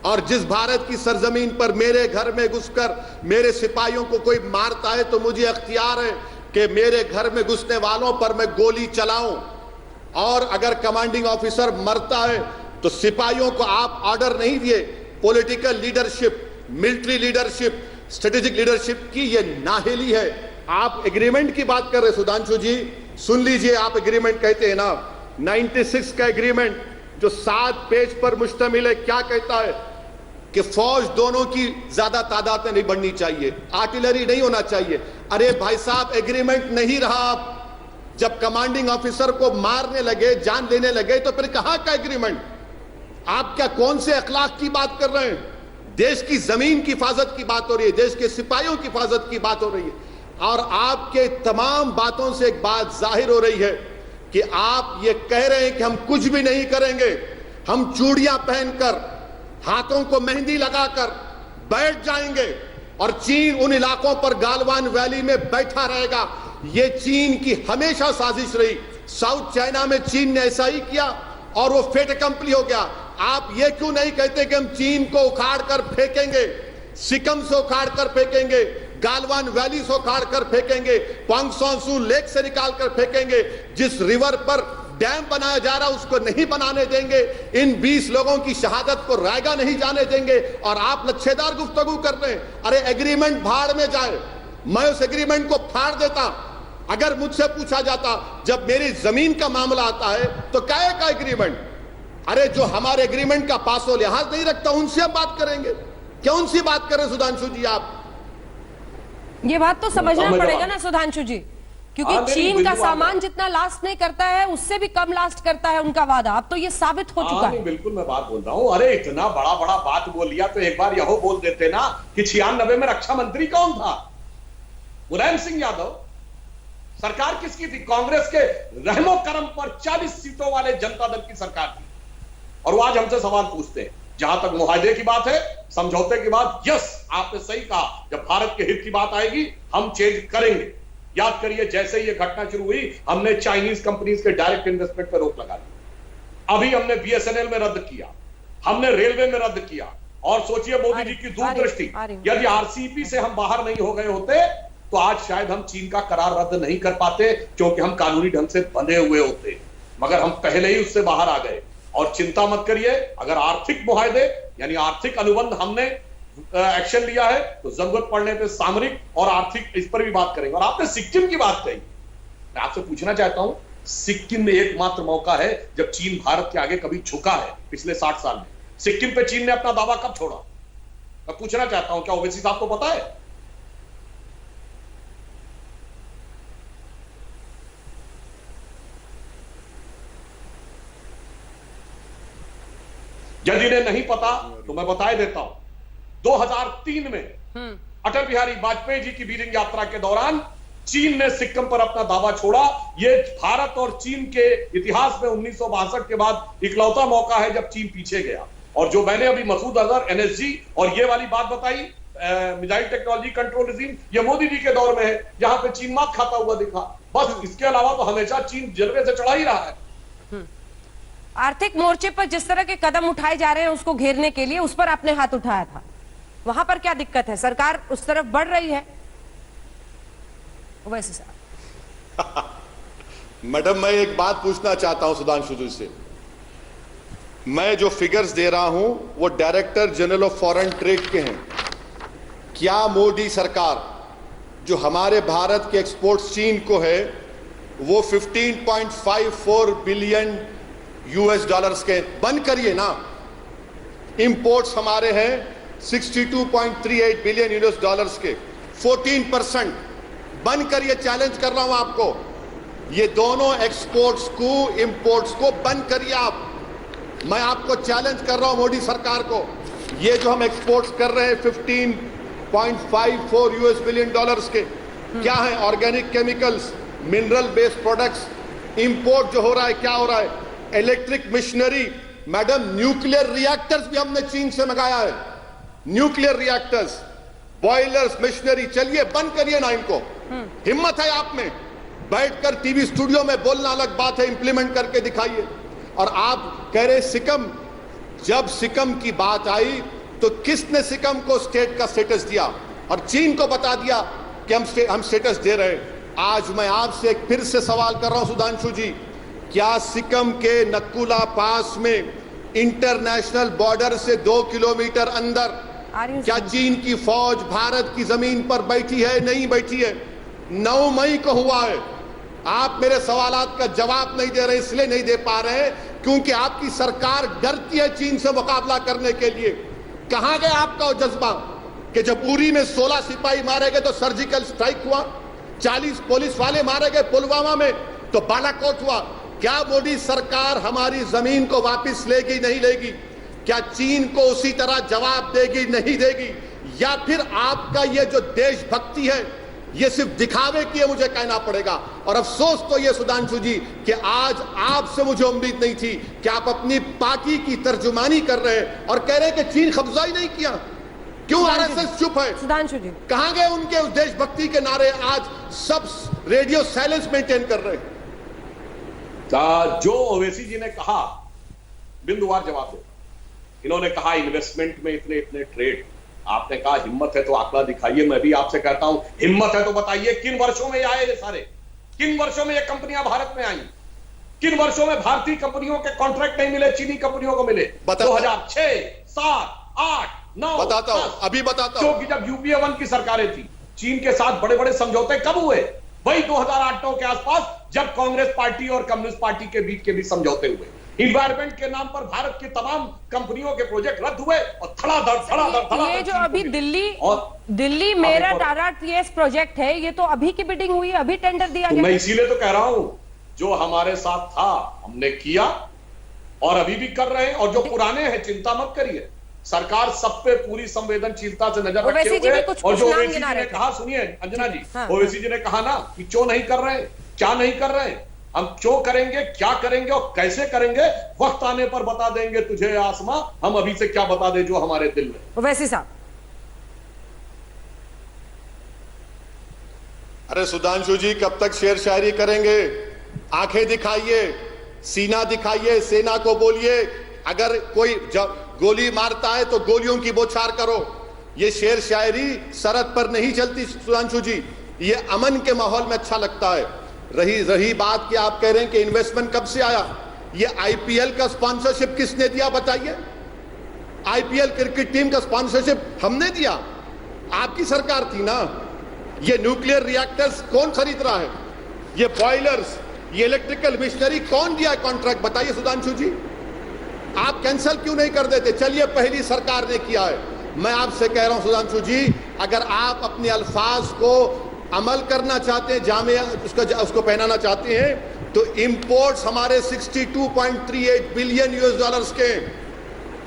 और जिस भारत की सरजमीन पर मेरे घर में घुसकर मेरे सिपाहियों को कोई मारता है तो मुझे अख्तियार है कि मेरे घर में घुसने वालों पर मैं गोली चलाऊं। और अगर कमांडिंग ऑफिसर मरता है तो सिपाहियों को आप ऑर्डर नहीं दिए। Political leadership, military leadership, strategic leadership की ये नाहेली है। आप एग्रीमेंट की बात कर रहे हैं सुधांशु जी, सुन लीजिए। आप एग्रीमेंट कहते हैं ना, 96 का एग्रीमेंट जो 7 पेज पर मुश्तमिल है, क्या कहता है कि फौज दोनों की ज्यादा तादाद में नहीं बढ़नी चाहिए, आर्टिलरी नहीं होना चाहिए। अरे भाई साहब, एग्रीमेंट नहीं रहा। आप जब कमांडिंग ऑफिसर को मारने लगे, जान लेने लगे, तो फिर कहां का एग्रीमेंट? आप क्या कौन से अखलाक की बात कर रहे हैं? देश की जमीन की हिफाजत की बात हो रही है, देश के सिपाहियों की हिफाजत की बात हो रही है। और आपके तमाम बातों से एक बात जाहिर हो रही है कि आप ये कह रहे हैं कि हम कुछ भी नहीं करेंगे, हम चूड़ियां पहनकर, हाथों को मेहंदी लगाकर बैठ जाएंगे और चीन उन इलाकों पर गालवान वैली में बैठा रहेगा। ये चीन की हमेशा साजिश रही। साउथ चाइना में चीन ने ऐसा ही किया और वो फेट कंपनी हो गया। आप ये क्यों नहीं कहते कि हम चीन को उखाड़ कर फेंकेंगे, सिकम से उखाड़ कर फेंकेंगे, गालवान वैली से उखाड़ कर फेंकेंगे, पांगसोंसू लेक से निकाल कर फेंकेंगे। जिस रिवर पर डैम बनाया जा रहा उसको नहीं बनाने देंगे। इन 20 लोगों की शहादत को रायगा नहीं जाने देंगे, और आप लच्छेदार गुफ्तगू कर रहे हैं। अरे एग्रीमेंट भाड़ में जाए, मैं उस एग्रीमेंट को फाड़ देता। अगर मुझसे पूछा जाता, जब मेरी जमीन का मामला आता है तो क्या का एग्रीमेंट? अरे जो हमारे एग्रीमेंट का पासो लिहाज नहीं रखता उनसे हम बात करेंगे। क्यों सी बात करें सुधांशु जी? आप ये बात तो समझना पड़ेगा ना सुधांशु जी, क्योंकि चीन का सामान जितना लास्ट नहीं करता है उससे भी कम लास्ट करता है उनका वादा। अब तो ये साबित हो चुका है। बिल्कुल मैं बात बोल रहा हूं। अरे इतना बड़ा बड़ा बात बोल लिया तो एक बार यह बोल देते ना कि 96 में रक्षा मंत्री कौन था? मुलायम सिंह यादव। सरकार किसकी थी? कांग्रेस के रहमो करम पर 40 सीटों वाले जनता दल की सरकार थी। और वो आज हमसे सवाल पूछते हैं। जहां तक मुआहदे की बात है, समझौते की बात, यस आपने सही कहा, जब भारत के हित की बात आएगी हम चेंज करेंगे। याद करिए, जैसे ही ये घटना शुरू हुई हमने चाइनीज कंपनीज के डायरेक्ट इन्वेस्टमेंट पर रोक लगा दी। अभी हमने बीएसएनएल में रद्द किया, हमने रेलवे में रद्द किया। और सोचिए मोदी जी की दूरदृष्टि, यदि आरसीईपी से हम बाहर नहीं हो गए होते तो आज शायद हम चीन का करार रद्द नहीं कर पाते, क्योंकि हम कानूनी ढंग से बंधे हुए होते। मगर हम पहले ही उससे बाहर आ गए। और चिंता मत करिए, अगर आर्थिक मुआहदे यानी आर्थिक अनुबंध हमने एक्शन लिया है तो जरूरत पड़ने पे सामरिक और आर्थिक इस पर भी बात करेंगे। और आपने सिक्किम की बात कही, मैं आपसे पूछना चाहता हूं, सिक्किम में एकमात्र मौका है जब चीन भारत के आगे कभी झुका है पिछले 60 साल में। सिक्किम पे चीन ने अपना दावा कब छोड़ा? मैं पूछना चाहता हूं, क्या ओवैसी साहब को पता है? यदि इन्हें नहीं पता तो मैं बता देता हूं। 2003 में अटल बिहारी वाजपेयी जी की बीजिंग यात्रा के दौरान चीन ने सिक्किम पर अपना दावा छोड़ा। ये भारत और चीन के इतिहास में 1962 के बाद इकलौता मौका है जब चीन पीछे गया। और जो मैंने अभी मसूद अजहर, एनएसजी और ये वाली बात बताई, मिसाइल टेक्नोलॉजी कंट्रोल रिजीम, ये मोदी जी के दौर में है जहां पे चीन मात खाता हुआ दिखा। बस इसके अलावा तो हमेशा चीन जलवे से चढ़ा ही रहा है। आर्थिक मोर्चे पर जिस तरह के कदम उठाए जा रहे हैं उसको घेरने के लिए, उस पर आपने हाथ उठाया था, वहां पर क्या दिक्कत है? सरकार उस तरफ बढ़ रही है वैसे साहब। मैडम, मैं एक बात पूछना चाहता हूं सुधांशु जी से। मैं जो फिगर्स दे रहा हूं वो director general of foreign trade के हैं। क्या मोदी सरकार जो हमारे भारत के एक्सपोर्ट्स चीन को है वो 15.54 बिलियन यूएस डॉलर्स के बंद करिए ना। इंपोर्ट्स हमारे हैं 62.38 बिलियन यूएस डॉलर्स के, 14% बंद करिए। चैलेंज कर रहा हूं आपको, ये दोनों एक्सपोर्ट्स को इंपोर्ट्स को बंद करिए आप। मैं आपको चैलेंज कर रहा हूं मोदी सरकार को। ये जो हम एक्सपोर्ट्स कर रहे हैं 15.54 यूएस बिलियन डॉलर्स के, क्या है? Organic chemicals, mineral based products. Import जो हो रहा है, क्या हो रहा है? Electric machinery. Madam, nuclear reactors भी हमने चीन से मंगाया है। Nuclear reactors, boilers, machinery. चलिए बंद करिए ना इनको। हिम्मत है आप में? बैठकर टीवी स्टूडियो में बोलना अलग बात है, इंप्लीमेंट करके दिखाइए। और आप कह रहे सिक्किम, जब सिक्किम की बात आई तो किसने सिक्किम को स्टेट का स्टेटस दिया? और चीन को बता दिया कि हम स्टेटस दे रहे हैं। आज मैं आपसे एक फिर से सवाल कर रहा हूं सुधांशु जी, क्या सिक्किम के नक्कुला पास में इंटरनेशनल बॉर्डर से 2 किलोमीटर अंदर क्या चीन की फौज भारत की जमीन पर बैठी है? नहीं बैठी है। 9 मई को हुआ है। आप मेरे सवालात का जवाब नहीं दे रहे, इसलिए नहीं दे पा रहे क्योंकि आपकी सरकार डरती है चीन से मुकाबला करने के लिए। कहां गया आपका वो जज्बा कि जब उरी में 16 सिपाही मारे गए तो सर्जिकल स्ट्राइक हुआ, 40 पुलिस वाले मारे गए पुलवामा में तो बालाकोट हुआ। क्या मोदी सरकार हमारी जमीन को वापस लेगी? नहीं लेगी। क्या चीन को उसी तरह जवाब देगी? नहीं देगी। या फिर आपका ये जो देशभक्ति है ये सिर्फ दिखावे की है? मुझे कहना पड़ेगा। और अफसोस तो ये सुधांशु जी कि आज आपसे मुझे उम्मीद नहीं थी कि आप अपनी पार्टी की तर्जुमानी कर रहे हैं और कह रहे हैं कि चीन कब्जा ही नहीं किया। क्यों आरएसएस चुप है? सुधांशु जी, कहां गए उनके उस देशभक्ति के नारे? आज सब रेडियो साइलेंस मेंटेन कर रहे हैं। जो ओवैसी जी ने कहा, बिंदुवार जवाब दो। इन्होंने कहा इन्वेस्टमेंट में इतने इतने ट्रेड। आपने कहा हिम्मत है तो आंकड़ा दिखाइए। मैं भी आपसे कहता हूं हिम्मत है तो बताइए किन वर्षों में आए ये सारे? किन वर्षों में ये कंपनियां भारत में आई? किन वर्षों में भारतीय कंपनियों के कॉन्ट्रैक्ट नहीं मिले, चीनी कंपनियों को मिले? 2006, 7, 8, 9 बताता हूं, अभी बताता हूं। क्योंकि जब यूपीए 1 की सरकारें थी, चीन के साथ बड़े बड़े समझौते कब हुए? वही 2008-9 के आसपास, जब कांग्रेस पार्टी और कम्युनिस्ट पार्टी के बीच समझौते हुए। इन्वायरमेंट के नाम पर भारत की तमाम कंपनियों के प्रोजेक्ट रद्द हुए और धड़ाधड़ ये जो अभी दिल्ली मेरठ आरआरटीएस प्रोजेक्ट है, ये तो अभी की बिडिंग हुई, अभी टेंडर दिया गया। मैं इसीलिए तो कह रहा हूं, जो हमारे साथ था हमने किया और अभी भी कर रहे हैं, और जो पुराने हैं चिंता मत करिए। सरकार सब पे पूरी संवेदनशीलता से नजर रखे हुए है। और जो ओवैसी जी ने कहा, सुनिए अंजना जी, ओवैसी जी ने कहा ना कि क्यों नहीं कर रहे, क्या नहीं कर रहे, हम क्यों करेंगे, क्या करेंगे और कैसे करेंगे, वक्त आने पर बता देंगे तुझे आसमां, हम अभी से क्या बता दें जो हमारे दिल में। ओवैसी साहब, अरे सुधांशु जी, कब तक शेर शायरी करेंगे? आंखें दिखाइए, सीना दिखाइए, सेना को बोलिए अगर कोई गोली मारता है तो गोलियों की बौछार करो। ये शेर शायरी सरहद पर नहीं चलती सुधांशु जी, ये अमन के माहौल में अच्छा लगता है। रही बात कि आप कह रहे हैं कि इन्वेस्टमेंट कब से आया, ये आईपीएल का स्पॉन्सरशिप किसने दिया बताइए? आईपीएल क्रिकेट टीम का स्पॉन्सरशिप हमने दिया, आपकी सरकार थी ना। ये न्यूक्लियर रिएक्टर्स कौन खरीद रहा है? ये बॉयलर्स, ये इलेक्ट्रिकल मशीनरी कौन दिया कॉन्ट्रैक्ट बताइए सुधांशु जी? आप कैंसिल क्यों नहीं कर देते? चलिए पहली सरकार ने किया है। मैं आपसे कह रहा हूं सुधांशु जी, अगर आप अपने अल्फाज को अमल करना चाहते हैं, जामे उसको पहनाना चाहते हैं, तो इंपोर्ट्स हमारे 62.38 बिलियन यूएस डॉलर्स के,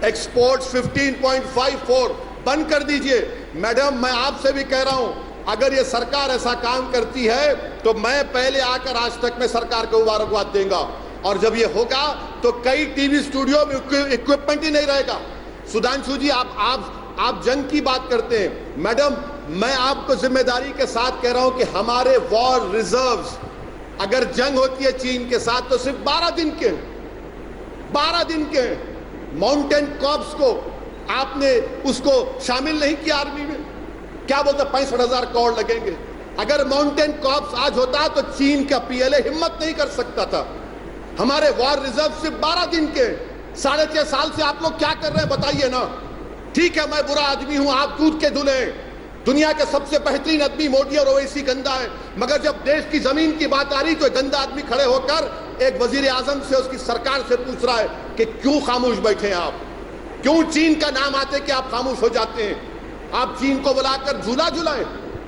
एक्सपोर्ट्स 15.54 बंद कर दीजिए। मैडम, मैं आपसे भी कह रहा हूं, अगर ये सरकार ऐसा काम करती है तो मैं पहले आकर आज तक में सरकार को मुबारकबाद देगा, और जब ये होगा तो कई टीवी स्टूडियो में इक्विपमेंट ही नहीं रहेगा। सुधांशु जी, आप जंग की बात करते हैं, मैडम मैं आपको जिम्मेदारी के साथ कह रहा हूं कि हमारे वॉर रिजर्व्स, अगर जंग होती है चीन के साथ तो सिर्फ 12 दिन के 12 दिन के माउंटेन कॉर्प्स को आपने उसको शामिल नहीं किया आर्मी में। क्या बोलते 65,000 करोड़ लगेंगे। अगर माउंटेन कॉर्प्स आज होता तो चीन का पीएलए हिम्मत नहीं कर सकता था। हमारे वॉर रिजर्व सिर्फ 12 दिन के, 6.5 साल से आप लोग क्या कर रहे हैं बताइए ना। ठीक है मैं बुरा आदमी हूं, आप दूध के धुले, दुनिया के सबसे बेहतरीन आदमी मोदी और ओवैसी गंदा है, मगर जब देश की जमीन की बात आ रही तो गंदा आदमी खड़े होकर एक वजीर आजम से उसकी सरकार से पूछ रहा है कि क्यों खामोश बैठे हैं आप, क्यों चीन का नाम आते कि आप खामोश हो जाते हैं। आप चीन को बुलाकर झूला झुलाए,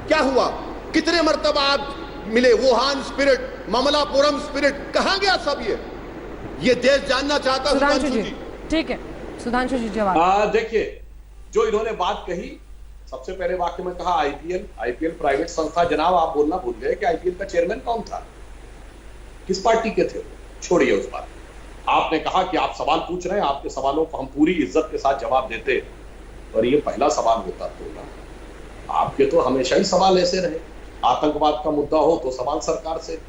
क्या हुआ, कितने मर्तबा आप मिले, वुहान स्पिरिट, ममलापुरम स्पिरिट, कहां गया सब ये देश जानना चाहता है। सुधांशु जी ठीक है, सुधांशु जी जवाब। देखिए जो इन्होंने बात कही, सबसे पहले वाक्य में कहा आईपीएल प्राइवेट संस्था। जनाब आप बोलना भूल गए कि आईपीएल का चेयरमैन कौन था, किस पार्टी के थे, छोड़िए उस बात। आपने कहा कि आप सवाल पूछ रहे हैं, आपके सवालों को हम पूरी इज्जत के साथ जवाब देते, और ये पहला सवाल होता तो ना। आपके तो हमेशा ही सवाल ऐसे रहे, आतंकवाद का मुद्दा हो तो सवाल सरकार से,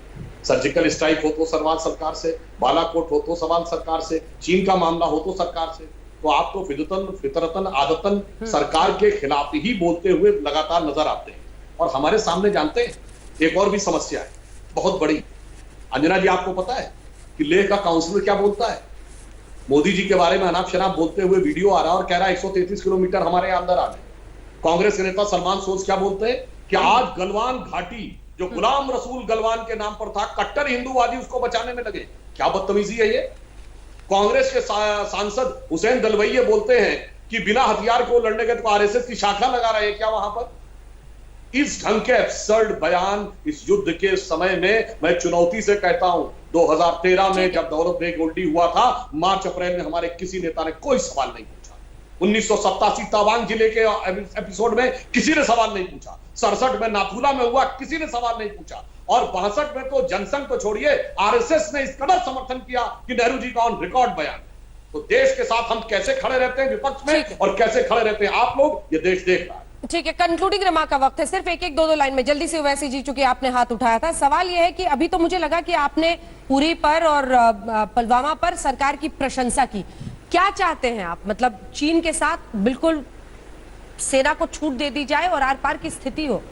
सर्जिकल स्ट्राइक हो तो सवाल सरकार से, बालाकोट हो तो सवाल सरकार से, चीन का मामला हो तो सरकार से। तो आप तो फितरतन आदतन सरकार के खिलाफ ही बोलते हुए लगातार नजर आते हैं। और हमारे सामने जानते हैं एक और भी समस्या है बहुत बड़ी। अंजना जी आपको पता है कि लेह का काउंसिलर क्या बोलता है, मोदी जी के बारे में अनाप शनाप बोलते हुए वीडियो आ रहा है और कह रहा है 133 किलोमीटर हमारे अंदर आ गए। कांग्रेस के नेता सलमान सोज क्या बोलते हैं कि आज गलवान घाटी जो गुलाम रसूल गलवान के नाम पर था, कट्टर हिंदूवादी उसको बचाने में लगे। क्या बदतमीजी है ये। कांग्रेस के सांसद हुसैन दलवैये बोलते हैं कि बिना हथियार को लड़ने के तो आरएसएस की शाखा लगा रहे हैं क्या वहां पर। इस ढंग के एब्सर्ड बयान इस युद्ध के समय में मैं चुनौती से कहता हूं। 2013 में जब दौलत बेग गोल्डी हुआ था, मार्च अप्रैल में हमारे किसी नेता ने कोई सवाल नहीं पूछा। 1987 तवांग जिले के एपिसोड में किसी ने सवाल नहीं पूछा। 67 में नाथुला में हुआ, किसी ने सवाल नहीं पूछा। और 62 में तो जनसंघ तो छोड़िए, आरएसएस ने इस कदर समर्थन किया कि नेहरू जी का ऑन रिकॉर्ड बयान। तो देश के साथ हम कैसे खड़े रहते हैं विपक्ष में और कैसे खड़े रहते हैं आप लोग, ये देश देख रहा है। ठीक है, कंक्लूडिंग रिमार्क का वक्त है, सिर्फ एक दो लाइन में जल्दी से। वैसे जी चूंकि आपने हाथ उठाया था, सवाल यह है कि अभी तो मुझे लगा कि आपने उरी पर और पुलवामा पर सरकार की प्रशंसा की, क्या चाहते हैं आप, मतलब चीन के साथ बिल्कुल सेना को छूट दे दी जाए और आर पार की स्थिति हो।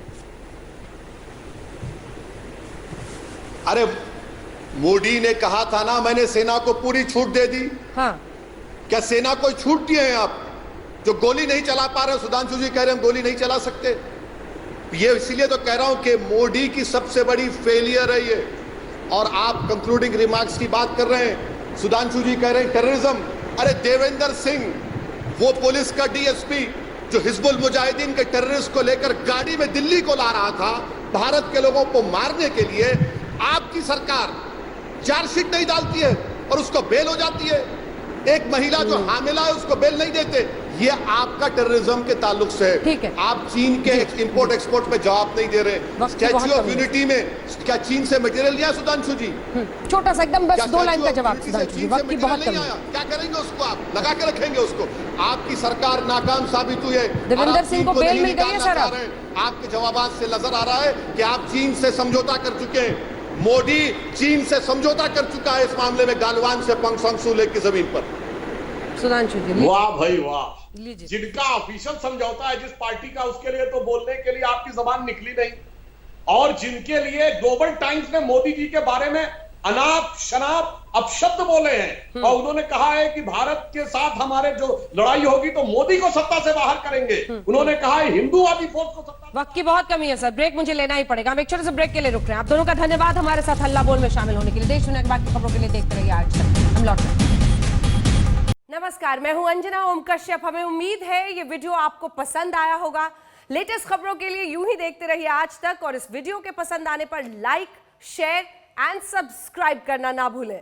अरे मोदी ने कहा था ना मैंने सेना को पूरी छूट दे दी। हाँ, क्या सेना को छूट दिए हैं आप, जो गोली नहीं चला पा रहे? सुधांशु जी कह रहे हैं हम गोली नहीं चला सकते। ये इसीलिए तो कह रहा हूं कि मोदी की सबसे बड़ी फेलियर है ये। और आप कंक्लूडिंग रिमार्क्स की बात कर रहे हैं, सुधांशु जी कह रहे हैं टेररिज्म। अरे देवेंद्र सिंह, वो पुलिस का डीएसपी जो हिजबुल मुजाहिदीन के टेररिस्ट को लेकर गाड़ी में दिल्ली को ला रहा था भारत के लोगों को मारने के लिए, आपकी सरकार चार्जशीट नहीं डालती है और उसको बेल हो जाती है। एक महिला जो हामिला है उसको बेल नहीं देते। ये आपका टेररिज्म के ताल्लुक से है। आप चीन के इंपोर्ट एक्सपोर्ट पे जवाब नहीं दे रहे। स्टैच्यू ऑफ यूनिटी में क्या चीन से मटेरियल लिया सुधांशु जी? छोटा सा एकदम बस 2 लाइन का जवाब सुधांशु जी, वक्त की बहुत कमी है। क्या करेंगे उसको, आप लगा के रखेंगे उसको? आपकी सरकार नाकाम साबित हुई है। देवेंद्र सिंह को बेल मिल गई है सर। आपके जवाबात से नजर आ रहा है कि आप चीन से समझौता कर चुके हैं। मोदी चीन से समझौता कर चुका है इस मामले में, गालवान से पंगसंगसू लेक की जमीन पर। सुधांशु जी वाह भाई वाह, जिनका ऑफिशियल समझौता है जिस पार्टी का, उसके लिए तो बोलने के लिए आपकी जबान निकली नहीं। और जिनके लिए ग्लोबल टाइम्स ने मोदी जी के बारे में अनाप शनाप अपशब्द बोले हैं और उन्होंने कहा है कि भारत के साथ हमारे जो लड़ाई होगी तो मोदी को सत्ता से बाहर करेंगे। उन्होंने कहा है हिंदूवादी फोर्स को सत्ता। वक्त की बहुत कमी है सर, ब्रेक मुझे लेना ही पड़ेगा। हम एक छोटे से ब्रेक के लिए रुक रहे हैं। आप दोनों का धन्यवाद हमारे साथ हल्ला बोल में शामिल होने के लिए। देश दुनिया की बाकी खबरों के लिए देखते रहिए आज तक। हम लौट रहे हैं। नमस्कार, मैं हूं अंजना ओम कश्यप। हमें उम्मीद है ये वीडियो आपको पसंद आया होगा। लेटेस्ट खबरों के लिए यूं ही देखते रहिए आज तक, और इस वीडियो के पसंद आने पर लाइक, शेयर एंड सब्सक्राइब करना ना भूलें।